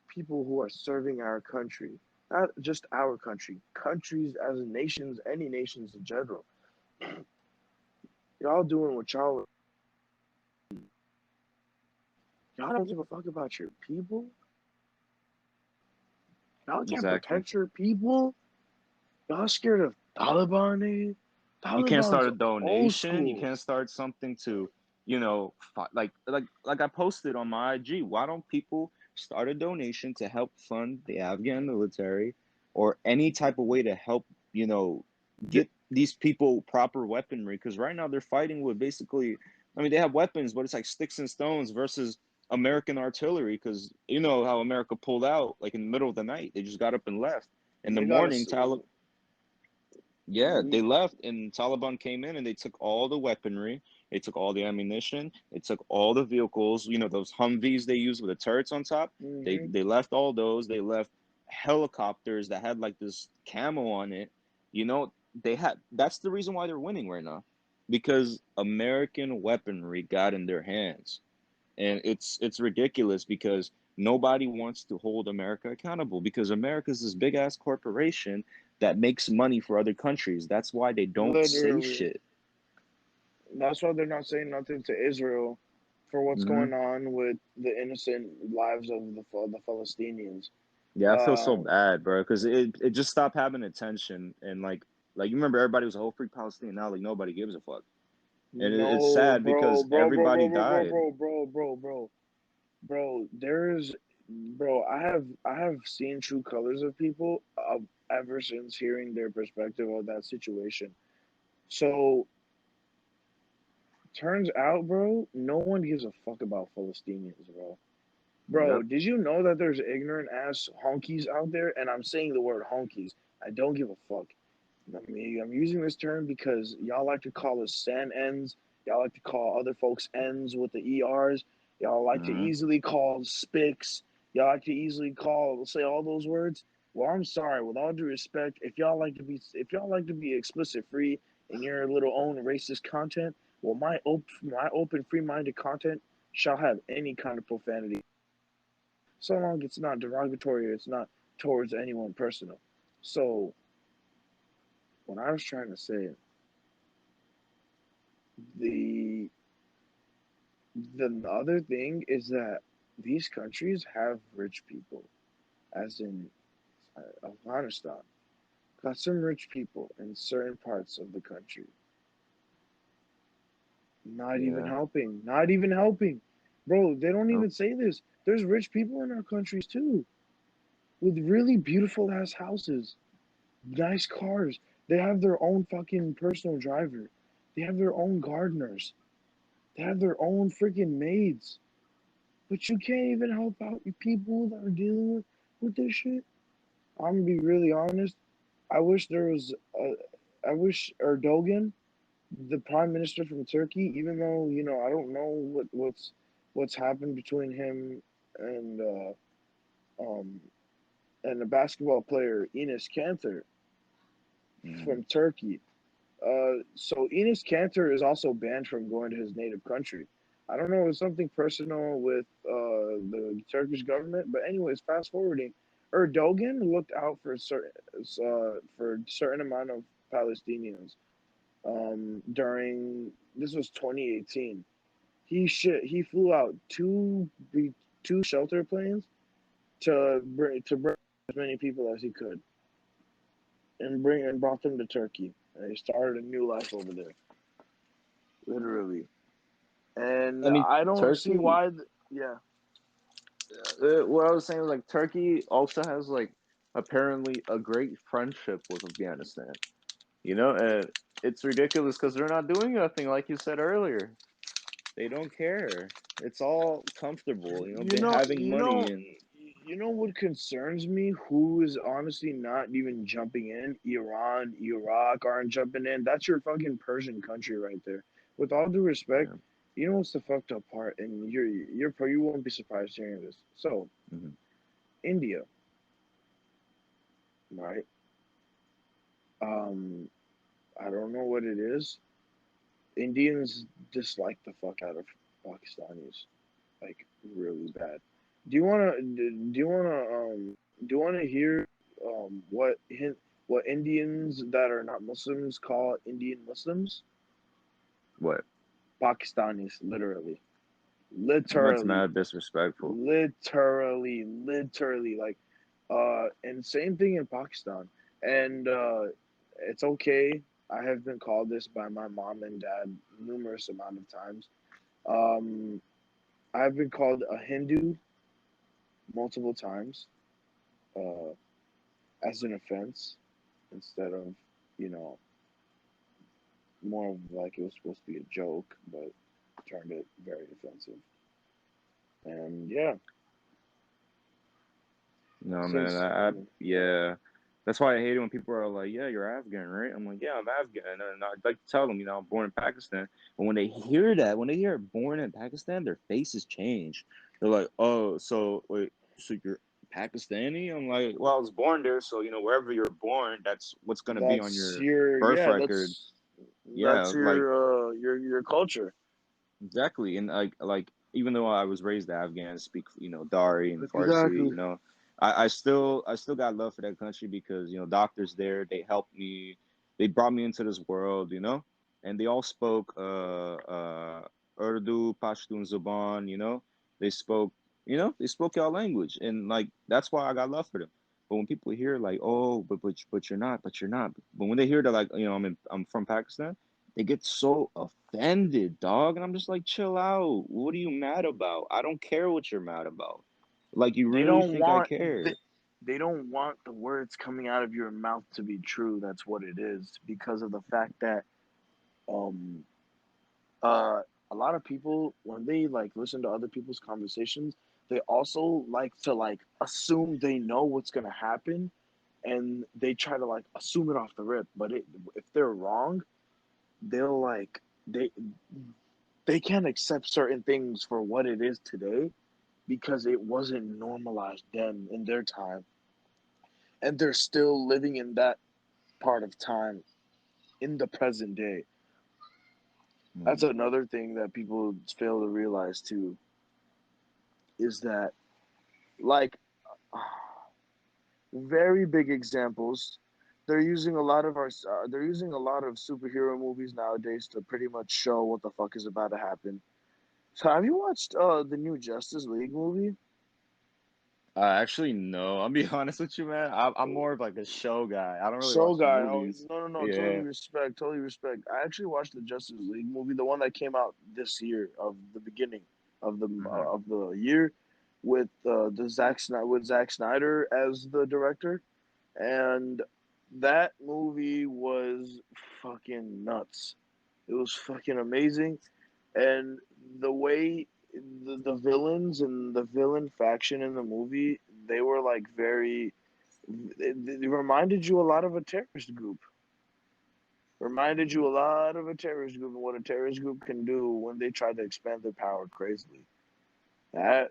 people who are serving our country, not just our country, countries as nations, any nations in general. Y'all doing what y'all don't give a fuck about your people. Y'all can't Exactly. protect your people. Y'all scared of Taliban, eh? You can't start Taliban's a old donation. You school. can't start something to, like I posted on my IG. Why don't people start a donation to help fund the Afghan military or any type of way to help, get these people proper weaponry? Because right now they're fighting with basically, I mean, they have weapons, but it's like sticks and stones versus American artillery. Because you know how America pulled out like in the middle of the night. They just got up and left. In the They got morning, us. Taliban. Yeah, they left and Taliban came in and they took all the weaponry, they took all the ammunition, they took all the vehicles, those Humvees they use with the turrets on top. They Mm-hmm. they left all those. They left helicopters that had like this camo on it. They had that's the reason why they're winning right now. Because American weaponry got in their hands. And it's ridiculous because nobody wants to hold America accountable because America is this big ass corporation that makes money for other countries. That's why they don't say Literally. shit. That's why they're not saying nothing to Israel for what's Hmm. going on with the innocent lives of the Palestinians. Yeah, I feel so Um, bad, bro, because it just stopped having attention and like you remember everybody was a whole free Palestine. Now like nobody gives a fuck, and it's no, sad because everybody died. bro. I have seen true colors of people ever since hearing their perspective of that situation. So turns out, bro, no one gives a fuck about Palestinians, bro. Bro, Yep. did you know that there's ignorant ass honkies out there? And I'm saying the word honkies. I don't give a fuck. I mean, I'm using this term because y'all like to call us sand ends Y'all like to call other folks N's with the ERs. Y'all like to Mm-hmm. easily call spics. Y'all like to easily say all those words. Well, I'm sorry. With all due respect, if y'all like to be explicit free in your little own racist content, well, my open free minded content shall have any kind of profanity, so long it's not derogatory or it's not towards anyone personal. So what I was trying to say, the the other thing is that these countries have rich people, as in Afghanistan, got some rich people in certain parts of the country. Not even Yeah. helping. Not even helping. Bro, they don't Nope. even say this. There's rich people in our countries too, with really beautiful ass houses, nice cars. They have their own fucking personal driver. They have their own gardeners. They have their own freaking maids. But you can't even help out people that are dealing with this shit. I'm gonna be really honest. I wish there was I wish Erdogan, the prime minister from Turkey, even though I don't know what's happened between him and um and the basketball player Enes Kanter Mm-hmm. from Turkey. So Enes Kanter is also banned from going to his native country. I don't know, it's something personal with the Turkish government, but anyways, fast forwarding, Erdogan looked out for a certain amount of Palestinians during this was 2018. He flew out two shelter planes to bring as many people as he could and brought them to Turkey. And he started a new life over there, literally. And I mean, I don't see Turkey. why. Yeah, What I was saying was like Turkey also has like apparently a great friendship with Afghanistan. And it's ridiculous because they're not doing nothing like you said earlier. They don't care. It's all comfortable. you They know, having you money know, and you know what concerns me? Who is honestly not even jumping in? Iran, Iraq aren't jumping in. That's your fucking Persian country right there. With all due respect, yeah. you know what's the fucked up part? And you won't be surprised hearing this. So Hmm. India, right? Um, I don't know what it is. Indians dislike the fuck out of Pakistanis, like really bad. Do you wanna hear what Indians that are not Muslims call Indian Muslims? What? Pakistanis, literally, That's literally, mad disrespectful. literally, like, and same thing in Pakistan, and it's okay. I have been called this by my mom and dad numerous amount of times. Um, I've been called a Hindu multiple times, uh, as an offense, instead of, you know, more of like it was supposed to be a joke, but turned it very offensive. And yeah, No, man. since Yeah. That's why I hate it when people are like, "Yeah, you're Afghan, right?" I'm like, "Yeah, I'm Afghan," and I'd like to tell them, I'm born in Pakistan. But when they hear that, when they hear born in Pakistan, their faces change. They're like, "Oh, so wait, so you're Pakistani?" I'm like, "Well, I was born there, so wherever you're born, that's what's gonna be on that's your your birth yeah, record." Yeah, that's like your culture. exactly, and like even though I was raised Afghan, speak Dari and Farsi, Exactly. I still got love for that country because doctors there they helped me, they brought me into this world, and they all spoke Urdu, Pashtun Zuban, they spoke our language, and like that's why I got love for them. But when people hear like, oh, but you're not, but when they hear that like I'm from Pakistan, they get so offended, dog. And I'm just like, chill out. What are you mad about? I don't care what you're mad about. Like, you They really don't think I want care? they don't want the words coming out of your mouth to be true. That's what it is, because of the fact that um uh a lot of people, when they like listen to other people's conversations, they also like to like assume they know what's going to happen, and they try to like assume it off the rip, but if they're wrong, they'll like they they can't accept certain things for what it is today because it wasn't normalized then in their time, and they're still living in that part of time in the present day. That's Mm. another thing that people fail to realize too, is that, like, very big examples. They're using a lot of superhero movies nowadays to pretty much show what the fuck is about to happen. So have you watched the new Justice League movie? Actually, no. I'll be honest with you, man. I'm more of like a show guy. I don't really Show watch the guy. Oh movies. no, no, no. Totally Yeah. respect. Totally respect. I actually watched the Justice League movie, the one that came out this year, of the beginning Hmm. of the year, with Zack Snyder as the director, and that movie was fucking nuts. It was fucking amazing, and the way the villains and the villain faction in the movie, they were like very, it reminded you a lot of a terrorist group. Reminded you a lot of a terrorist group and what a terrorist group can do when they try to expand their power crazily. That,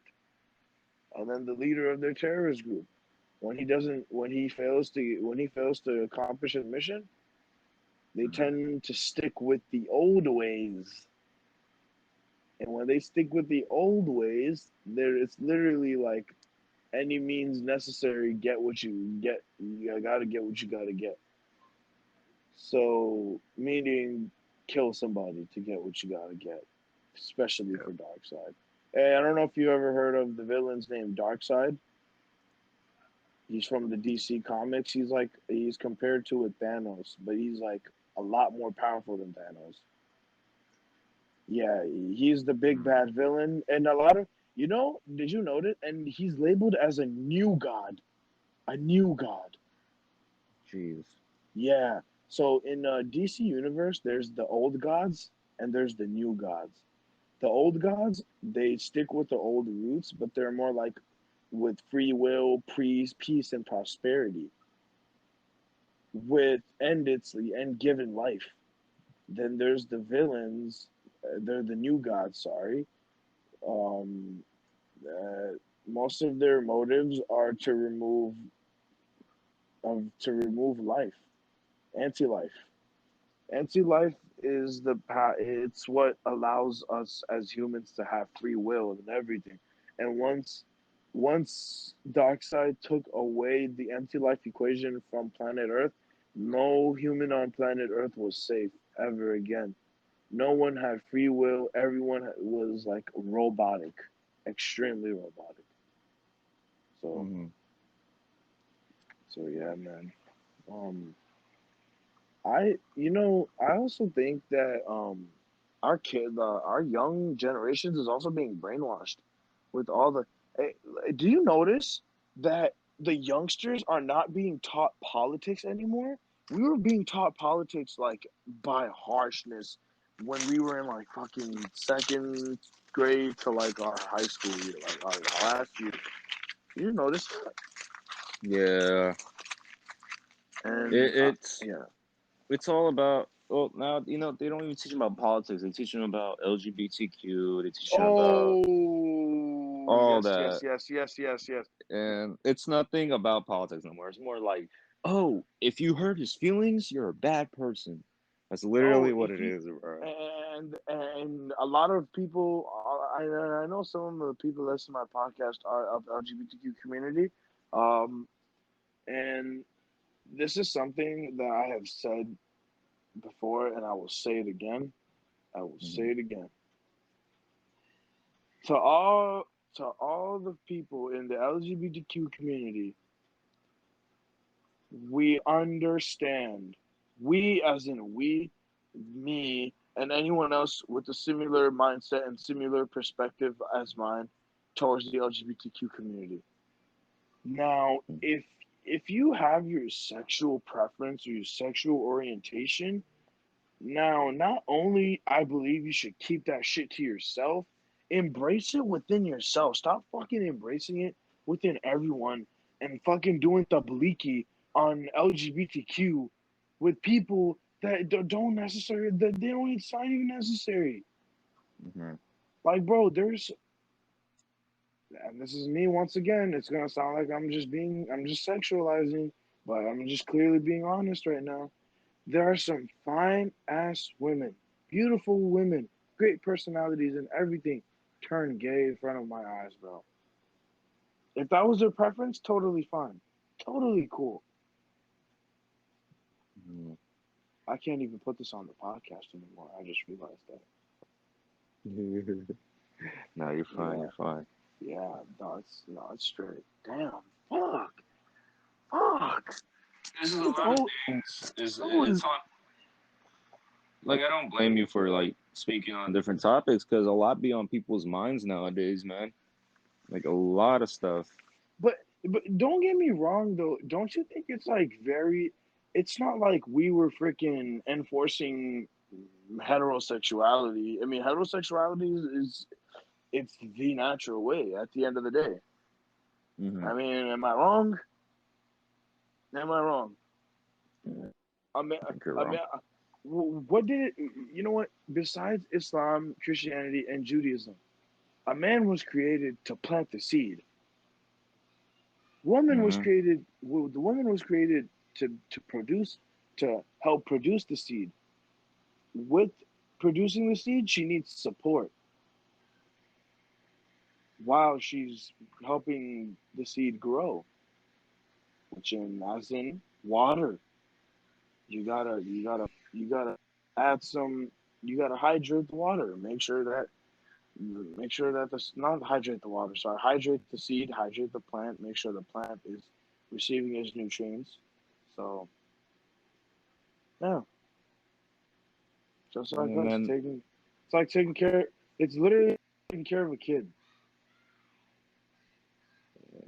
and then the leader of their terrorist group, when he fails to accomplish his mission, they Hmm. tend to stick with the old ways. And when they stick with the old ways, there it's literally like any means necessary. Get what you get. You gotta get what you gotta get. So, meaning kill somebody to get what you gotta get, especially Yeah. for Darkseid. Hey, I don't know if you ever heard of the villain's name Darkseid. He's from the DC comics. He's compared to with Thanos, but he's like a lot more powerful than Thanos. Yeah, he's the big Mm. bad villain, and a lot of, did you notice? And he's labeled as a new god. Jeez. Yeah. So in DC universe, there's the old gods and there's the new gods. The old gods, they stick with the old roots, but they're more like with free will, peace, and prosperity. And given life. Then there's the villains. They're the new gods. Sorry. Um, uh, Most of their motives are to remove life, anti-life. Anti-life is it's what allows us as humans to have free will and everything. And once Darkseid took away the anti-life equation from planet Earth, no human on planet Earth was safe ever again. No one had free will. Everyone was like robotic, extremely robotic. So Hmm. so yeah, man. Um, I also think that our young generations is also being brainwashed with all the. Hey, do you notice that the youngsters are not being taught politics anymore? We were being taught politics like by harshness when we were in like fucking second grade to like our high school year, like our last year. You notice that? Yeah. And It's yeah. it's all about. Well, now they don't even teach them about politics. They teach them about LGBTQ. They teach them about Oh, all yes, yes, that, yes, yes, yes, yes. and it's nothing about politics no more. It's more like, oh, if you hurt his feelings, you're a bad person. That's Oh, literally what if it you is, bro. and a lot of people, I know some of the people that listen to my podcast are of the LGBTQ community, um, and this is something that I have said before, and I will say it again. I will say Hmm. it again to all the people in the LGBTQ community. We understand. We, as in we, me, and anyone else with a similar mindset and similar perspective as mine towards the LGBTQ community. Now, if you have your sexual preference or your sexual orientation, now not only I believe you should keep that shit to yourself, embrace it within yourself. Stop fucking embracing it within everyone and fucking doing the bleaky on LGBTQ with people that don't necessarily that they don't. It's not even necessary. Mm-hmm. Like, bro, there's and this is me once again. It's gonna sound like I'm just sexualizing, but I'm just clearly being honest right now. There are some fine ass women, beautiful women, great personalities and everything, turn gay in front of my eyes, bro. If that was their preference, totally fine, totally cool. Mm-hmm. I can't even put this on the podcast anymore. I just realized that. No, you're fine. Yeah, You're fine. yeah, no, it's straight. Damn, fuck, fuck. This is a It's lot of all, things. so It's is. on. Like I don't blame you for like speaking on different topics because a lot be on people's minds nowadays, man. Like a lot of stuff. But don't get me wrong though. Don't you think it's like very? It's not like we were freaking enforcing heterosexuality. I mean, heterosexuality is it's the natural way. At the end of the day, Mm-hmm. I mean, am I wrong? Am I wrong? I mean, I think you're I mean, wrong. what did it? You know what? Besides Islam, Christianity, and Judaism, a man was created to plant the seed. Woman was Mm-hmm. created. Well, the woman was created to produce, to help produce the seed. With producing the seed, she needs support while she's helping the seed grow, which in as in water. You gotta add some. You gotta hydrate the water. Make sure that the not hydrate the water. Sorry, hydrate the seed, hydrate the plant. Make sure the plant is receiving its nutrients. So yeah, just like And us then taking. It's like taking care. It's literally taking care of a kid.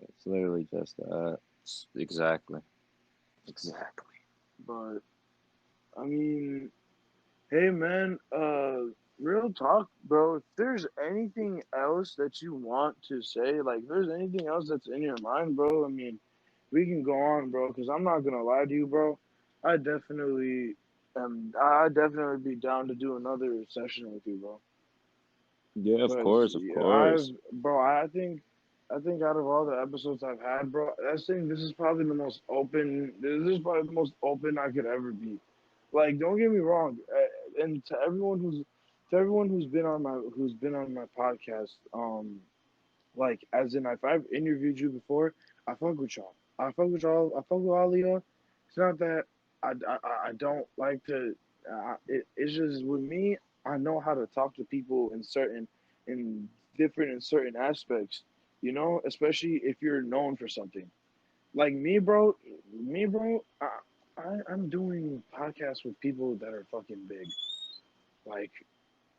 it's literally just that. Exactly. Exactly. But I mean, hey man, real talk, bro. If there's anything else that you want to say, like, if there's anything else that's in your mind, bro, I mean, we can go on, bro. Because I'm not gonna lie to you, bro. I definitely I definitely be down to do another session with you, bro. Yeah, of Because course, of course. bro, I think out of all the episodes I've had, bro, I think this is probably the most open. This is probably the most open I could ever be. Like, don't get me wrong, and to everyone who's been on my podcast, like as in if I've interviewed you before, I fuck with y'all. I fuck with y'all. I fuck with all of y'all. It's not that I don't like to. It's just with me. I know how to talk to people in different in certain aspects. You know, especially if you're known for something. Like me, bro. I'm doing podcasts with people that are fucking big. Like,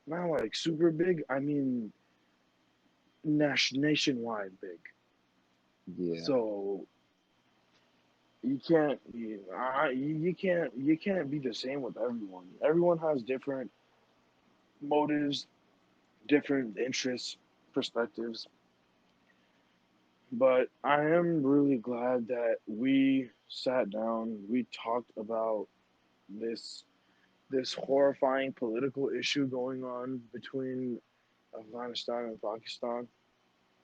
not like super big. I mean, nationwide big. Yeah. So you can't be the same with everyone. Everyone has different motives, different interests, perspectives. But I am really glad that we sat down, we talked about this this horrifying political issue going on between Afghanistan and Pakistan.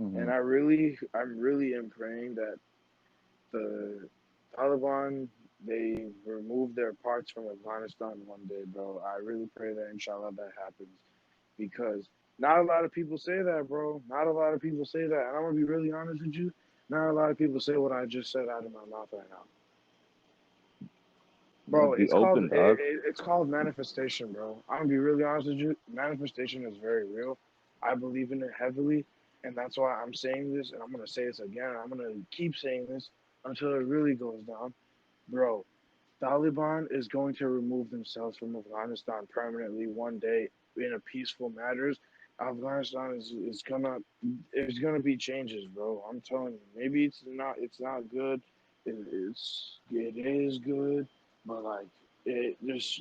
Mm-hmm. And I'm really am praying that the Taliban they remove their parts from Afghanistan one day, bro. I really pray that inshallah that happens because not a lot of people say that, bro. Not a lot of people say that, and I'm gonna be really honest with you. Not a lot of people say what I just said out of my mouth right now, Yeah, bro. be open, dog. It's called manifestation, bro. I'm gonna be really honest with you. Manifestation is very real. I believe in it heavily, and that's why I'm saying this, and I'm gonna say this again. I'm gonna keep saying this until it really goes down. Bro, Taliban is going to remove themselves from Afghanistan permanently one day in a peaceful matters. Afghanistan is gonna there's gonna be changes, bro. I'm telling you. Maybe it's not good. It is good, but like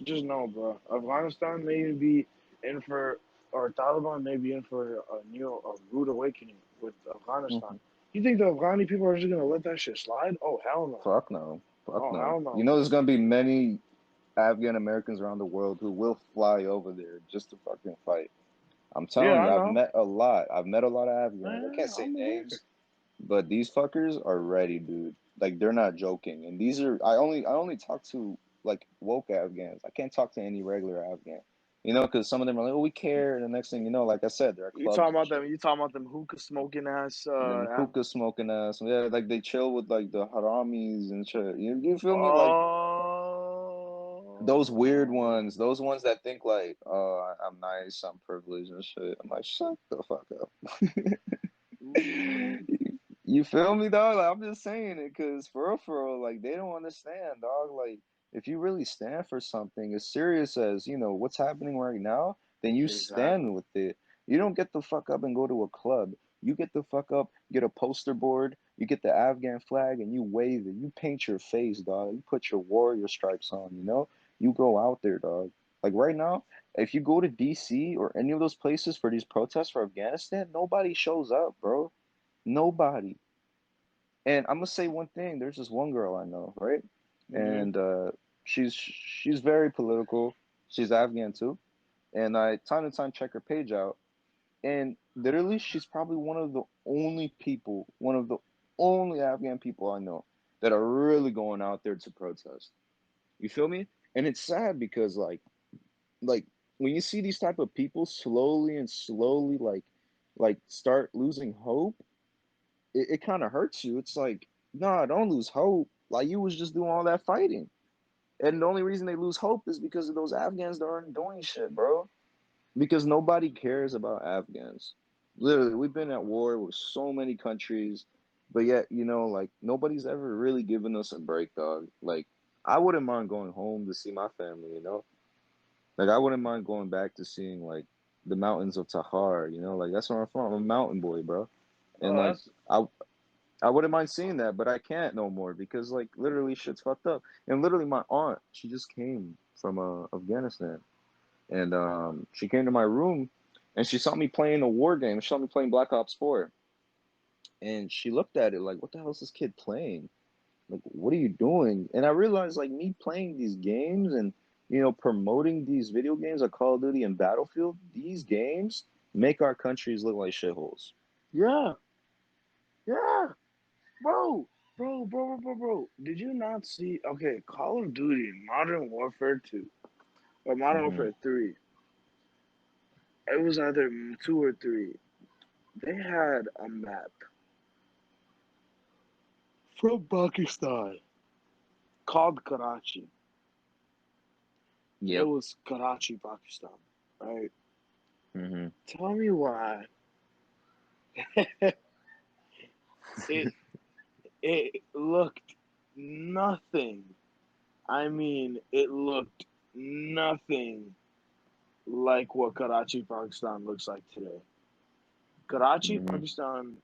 just know, bro. Afghanistan may be in for or Taliban may be in for a rude awakening with Afghanistan. Mm-hmm. You think the Afghani people are just gonna let that shit slide? Oh hell no. Fuck no. Fuck Oh no. hell You no. know, there's gonna be many. Afghan Americans around the world who will fly over there just to fucking fight. I'm Yeah, telling you, I I've know. met a lot. I've met a lot of Afghans. I can't say I'm aware. names, but these fuckers are ready, dude. Like they're not joking. And these are I only talk to like woke Afghans. I can't talk to any regular Afghan. You know, because some of them are like, oh, we care. And the next thing you know, like I said, there are You clubs talking and about them? shit. You talking about them hookah smoking ass? Them hookah smoking ass. Yeah, like they chill with like the haramis and shit. You feel me? Like those weird Oh. ones, those ones that think like, oh, I'm nice, I'm privileged and shit. I'm like, shut the fuck up. Mm. You feel me, dog? Like, I'm just saying it because for real, like they don't understand, dog. Like if you really stand for something as serious as, what's happening right now, then you Exactly. stand with it. You don't get the fuck up and go to a club. You get the fuck up, get a poster board, you get the Afghan flag and you wave it. You paint your face, dog. You put your warrior stripes on, you know? You go out there, dog. Like right now, if you go to DC or any of those places for these protests for Afghanistan, nobody shows up, bro. Nobody. And I'm gonna say one thing. There's this one girl I know, right? Hmm. And she's very political. She's Afghan too. And I time to time check her page out. And literally, she's probably one of the only Afghan people I know that are really going out there to protest. You feel me? And it's sad because like when you see these type of people slowly and slowly like start losing hope, it kind of hurts you. It's like, nah, don't lose hope. Like you was just doing all that fighting. And the only reason they lose hope is because of those Afghans that aren't doing shit, bro. Because nobody cares about Afghans. Literally, we've been at war with so many countries, but yet, like nobody's ever really given us a break, dog. Like, I wouldn't mind going home to see my family, you know? Like, I wouldn't mind going back to seeing, like, the mountains of Tahar, Like, that's where I'm from. I'm a mountain boy, bro. And, Oh, like, that's I wouldn't mind seeing that, but I can't no more because, like, literally shit's fucked up. And literally, my aunt, she just came from Afghanistan. And she came to my room and she saw me playing a war game. She saw me playing Black Ops 4. And she looked at it like, what the hell is this kid playing? Like, what are you doing? And I realized, like, me playing these games and, promoting these video games like Call of Duty and Battlefield, these games make our countries look like shitholes. yeah, yeah, bro, bro. Did you not see? Okay, Call of Duty, Modern Warfare 2 or Modern Hmm. Warfare 3. It was either 2 or 3. They had a map from Pakistan called Karachi. It Yep. was Karachi, Pakistan, right? Hmm. Tell me why it it looked nothing. I mean, it looked nothing like what Karachi, Pakistan looks like today. Karachi, Hmm. Pakistan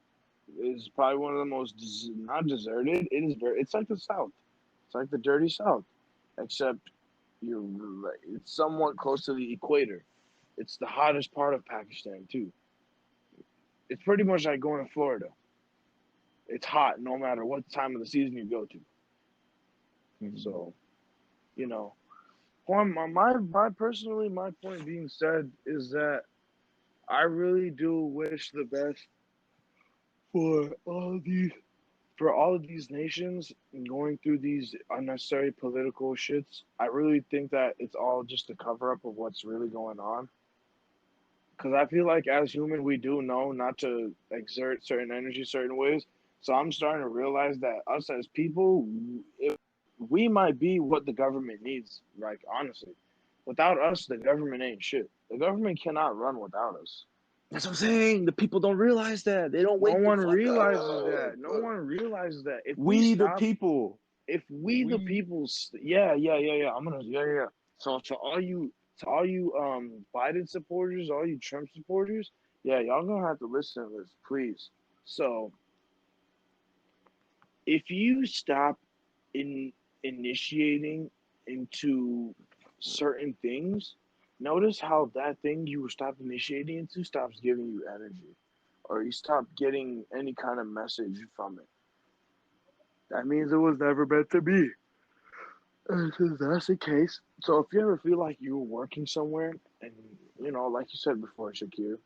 is probably one of the most not deserted. It is very. It's like the South. It's like the dirty South, except it's somewhat close to the equator. It's the hottest part of Pakistan too. It's pretty much like going to Florida. It's hot no matter what time of the season you go to. Hmm. So, you know, my personally, my point being said is that I really do wish the best for all of these nations going through these unnecessary political shits. I really think that it's all just a cover up of what's really going on. Because I feel like as human, we do know not to exert certain energy certain ways. So I'm starting to realize that us as people, if we might be what the government needs. Like honestly, without us, the government ain't shit. The government cannot run without us. That's what I'm saying. The people don't realize that. They don't No wake the one fuck realizes up. that. No one realizes that. We the people. If we the We. people, yeah. Yeah. So to all you Biden supporters, all you Trump supporters, yeah, y'all gonna have to listen to this, please. So if you stop in initiating into certain things, notice how that thing you stop initiating into stops giving you energy, or you stop getting any kind of message from it. That means it was never meant to be. If that's the case, so if you ever feel like you're working somewhere and like you said before, Shakir,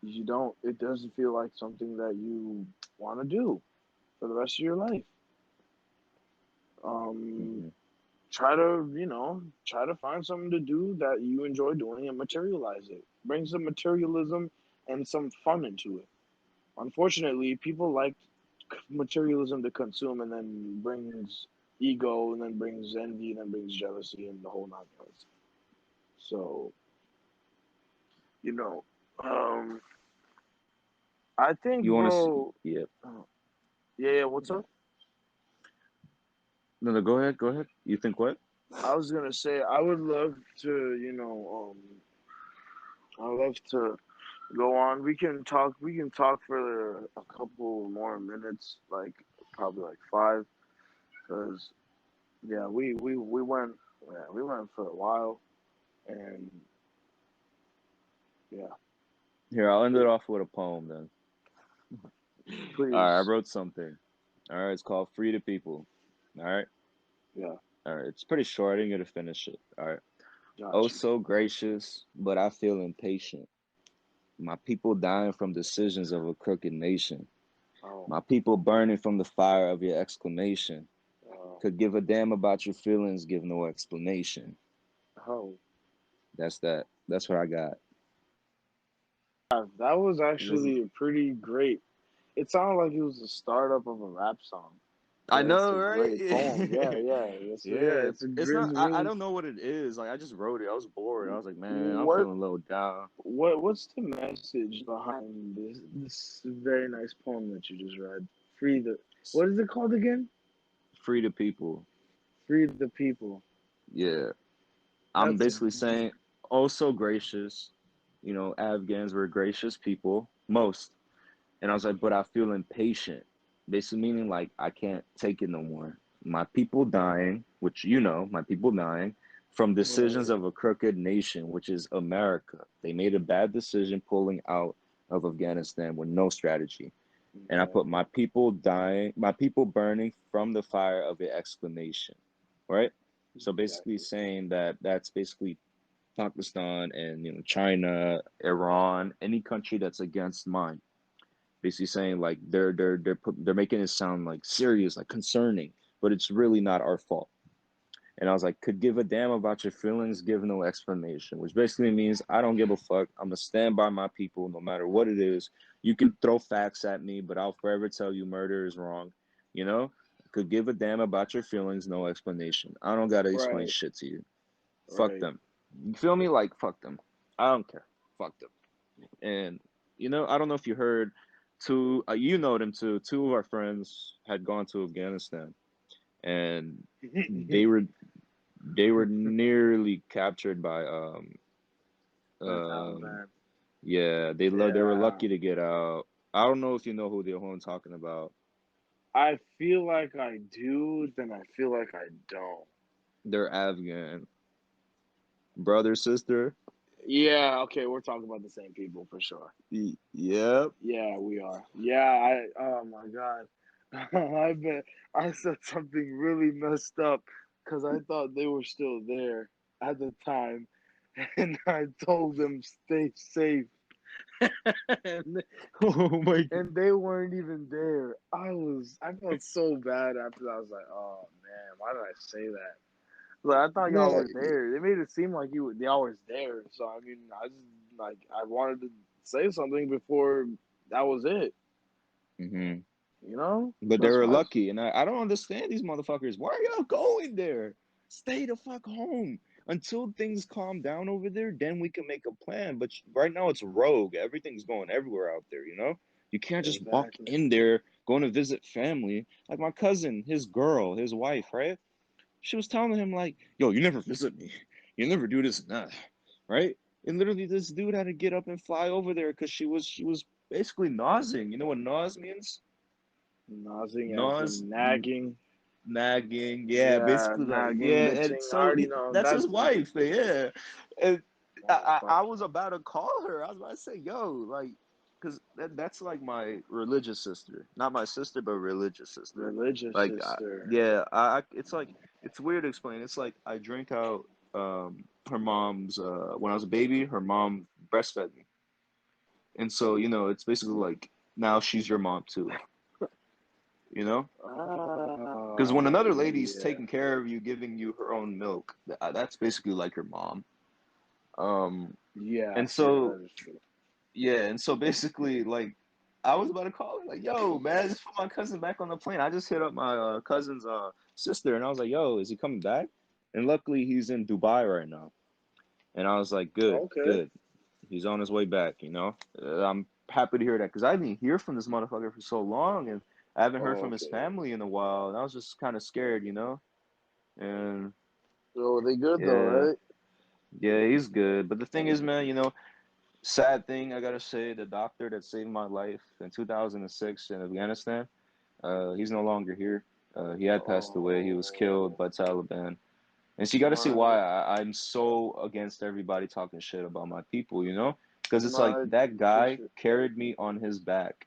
you don't. It doesn't feel like something that you want to do for the rest of your life. Um, Hmm. try to find something to do that you enjoy doing and materialize it. Bring some materialism and some fun into it. Unfortunately, people like materialism to consume and then brings ego and then brings envy and then brings jealousy and the whole nine yards. So, you know, um, I think, You want to? bro. Yeah. uh, yeah, what's up? No, no. Go ahead. Go ahead. You think what? I was gonna say I would love to, I would love to go on. We can talk. We can talk for a couple more minutes, like probably like five, because yeah, we went for a while, and yeah, Here, I'll end it yeah, off with a poem then. All right, I please, wrote something. All right, it's called "Free the People." All right, yeah, all right. It's pretty short. I didn't get to finish it. All right. Oh, got you. so gracious, but I feel impatient. My people dying from decisions of a crooked nation. Oh, My people burning from the fire of your exclamation. uh, Could give a damn about your feelings, give no explanation. oh, That's that. That's what I got. that was Was actually a pretty great. It sounded like it was the startup of a rap song. I But it's know, a right? great poem. Yeah, yeah. Yeah. It's a It's good, not. I really. don't know what it is. Like I just wrote it. I was bored. I was like, man, I'm What feeling a little down. what's the message behind this very nice poem that you just read? Free the what is it called again? Free the people. Free the people. Yeah. I'm That's basically saying, oh, so gracious. Afghans were gracious people, most. And I was like, but I feel impatient. Basically meaning like I can't take it no more. My people dying, which my people dying from decisions right, of a crooked nation, which is America. They made a bad decision pulling out of Afghanistan with no strategy. And I put exactly, my people dying, my people burning from the fire of the exclamation. Right? So basically exactly. saying that that's basically Pakistan and China, Iran, any country that's against mine, basically saying like they're making it sound like serious, like concerning, but it's really not our fault. And I was like, could give a damn about your feelings, give no explanation, which basically means I don't give a fuck. I'm gonna stand by my people no matter what it is. You can throw facts at me, but I'll forever tell you murder is wrong. You know, could give a damn about your feelings, no explanation. I don't gotta explain Right, shit to you. Fuck right. them. You feel me? Like fuck them. I don't care. Fuck them. And I don't know if you heard two. You know them too. Two of our friends had gone to Afghanistan, and they were they were nearly captured by By um Taliban. yeah, they were Yeah. lucky to get out. I don't know if you know who I'm talking about. I feel like I do, then I feel like I don't. They're Afghan brother sister. Yeah, okay, we're talking about the same people for sure. Yep. Yeah, we are. Yeah, oh my God. I bet I said something really messed up because I thought they were still there at the time, and I told them stay safe, and Oh my god. and they weren't even there. I felt so bad after that. I was like, oh man, why did I say that? Like, I thought y'all Man. were there. They made it seem like y'all was there. So I mean, I just like I wanted to say something before that was it. Hmm. You know, But they that's were why. lucky, and I don't understand these motherfuckers. Why are y'all going there? Stay the fuck home until things calm down over there. Then we can make a plan. But right now it's rogue. Everything's going everywhere out there. You can't just walk Exactly. in there going to visit family. Like my cousin, his girl, his wife, right? She was telling him like, "Yo, you never visit me. You never do this and that, right?" And literally, this dude had to get up and fly over there because she was basically nosing. You know what nose means? Nozzing as Nose, in nagging. nagging, yeah, Yeah, basically like nagging, yeah, and bitching. I so already know. that's his That's wife, yeah. And oh I fuck. was about to call her. I was about to say, yo, like because that's like my religious sister, not my sister, but religious sister. Religious Like, sister. yeah, it's like it's weird to explain. It's like I drank out her mom's when I was a baby. Her mom breastfed me, and so it's basically like now she's your mom too. You know, because when another lady's Yeah. taking care of you, giving you her own milk, that's basically like your mom. Um, Yeah, and yeah, so that is true. Yeah, and so basically, like, I was about to call her, like, yo, man, just put my cousin back on the plane. I just hit up my cousin's sister, and I was like, yo, is he coming back? And luckily, he's in Dubai right now. And I was like, good, Okay. good. He's on his way back, you know? I'm happy to hear that because I didn't hear from this motherfucker for so long, and I haven't heard from his Okay. family in a while, and I was just kind of scared, you know? And So they good though, yeah, right? yeah, he's good. But the thing is, man, sad thing, I gotta say, the doctor that saved my life in 2006 in Afghanistan, he's no longer here. He had passed away. He was killed Oh, by Taliban. And so you gotta see why my, I'm so against everybody talking shit about my people, you know? Because it's like my, that for guy sure. carried me on his back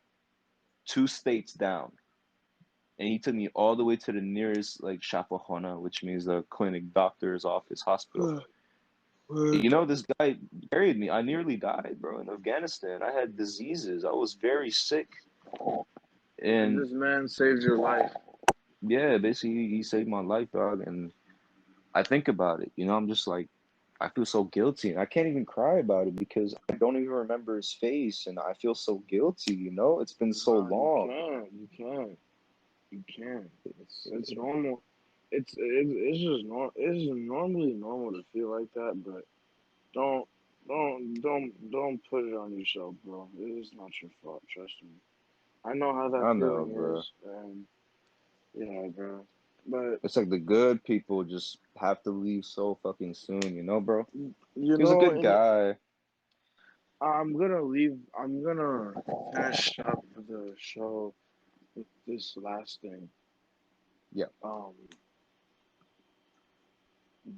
2 states down. And he took me all the way to the nearest, like, Shafahona, which means the clinic, doctor's office, hospital. This guy carried me. I nearly died, bro, in Afghanistan. I had diseases. I was very sick. And And this man saves your life. yeah, basically, he saved my life, dog. And I think about it. I'm just like, I feel so guilty. And I can't even cry about it because I don't even remember his face. And I feel so guilty, It's been so No, you long. can't. You can't. You can't. It's normal. It's just it's normally normal to feel like that, but don't don't put it on yourself, bro. It is not your fault. Trust me. I know how that I know, feeling bro. is, and yeah, bro. But It's like the good people just have to leave so fucking soon, bro? you He was a know, good and guy. I'm gonna leave. I'm gonna finish up the show with this last thing. Yeah. Um,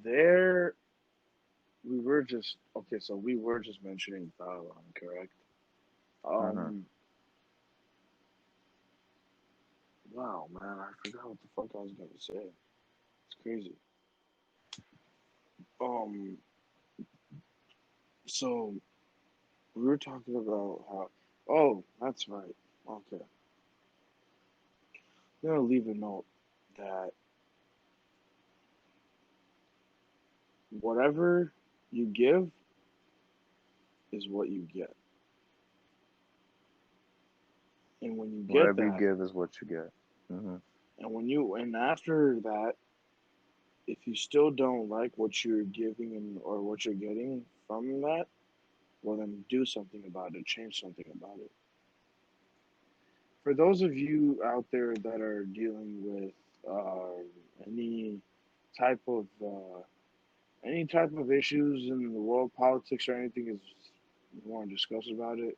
there we were just okay. So we were just mentioning Thailand, correct? Uh-huh. Um, wow, man, I forgot what the fuck I was gonna say. It's crazy. Um, so we were talking about how. Oh, that's right. Okay, I'm gonna leave a note that whatever you give is what you get, and when you get Whatever you that, give is what you get. Hmm. and after that, if you still don't like what you're giving or what you're getting from that, well then do something about it, change something about it. For those of you out there that are dealing with any type of issues in the world, politics or anything, is you want to discuss about it,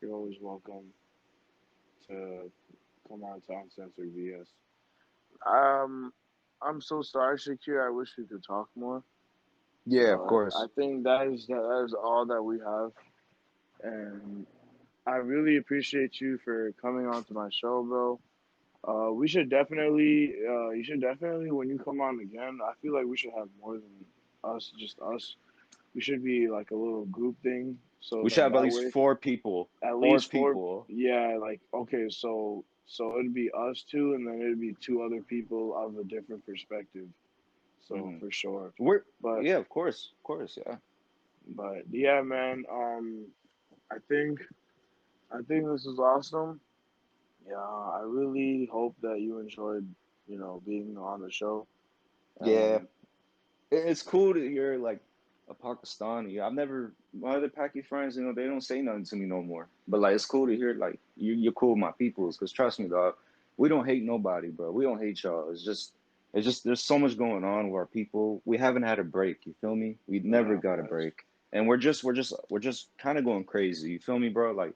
you're always welcome to come on to Uncensored VS. Um, I'm so sorry, Shakir. I wish we could talk more, Yeah, of but I course. think that is all that we have. And I really appreciate you for coming on to my show, bro. We should definitely, you should definitely, when you come on again, I feel like we should have more than just us. We should be like a little group thing, so We should then have at that least way, four people. at Four least four, people. yeah, like, okay, so it'd be us two, and then it'd be two other people of a different perspective. So Hmm. for sure, We're but Yeah, of course, yeah. yeah, man. I think I think this is awesome. Yeah, I really hope that you enjoyed, being on the show. Yeah. And It's cool to hear like a Pakistani. I've never My other Paki friends, they don't say nothing to me no more. But like it's cool to hear like you're cool with my peoples, because trust me, dog, we don't hate nobody, bro. We don't hate y'all. It's just there's so much going on with our people. We haven't had a break, you feel me? We never yeah, got a facts. break. And we're just kind of going crazy, you feel me, bro? Like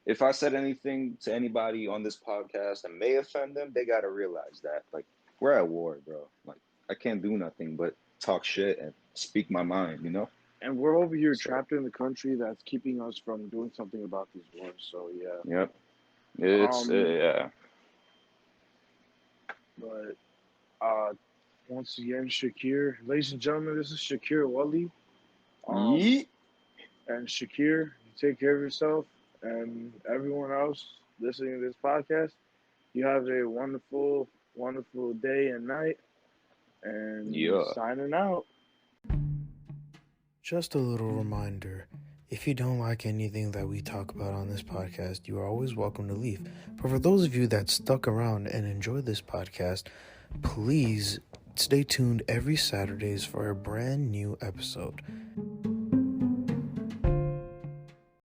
if I said anything to anybody on this podcast that may offend them, they gotta realize that. Like, we're at war, bro. Like, I can't do nothing but talk shit and speak my mind, you know? And we're over here trapped in the country that's keeping us from doing something about these wars. So yeah. Yep. It's Um, yeah. but once again, Shakir, ladies and gentlemen, this is Shakir Wali. Um, Yeet. and Shakir, you take care of yourself and everyone else listening to this podcast. You have a wonderful, wonderful day and night. And Yeah. signing out. Just a little reminder, if you don't like anything that we talk about on this podcast, you are always welcome to leave. But for those of you that stuck around and enjoy this podcast, please stay tuned every Saturdays for a brand new episode.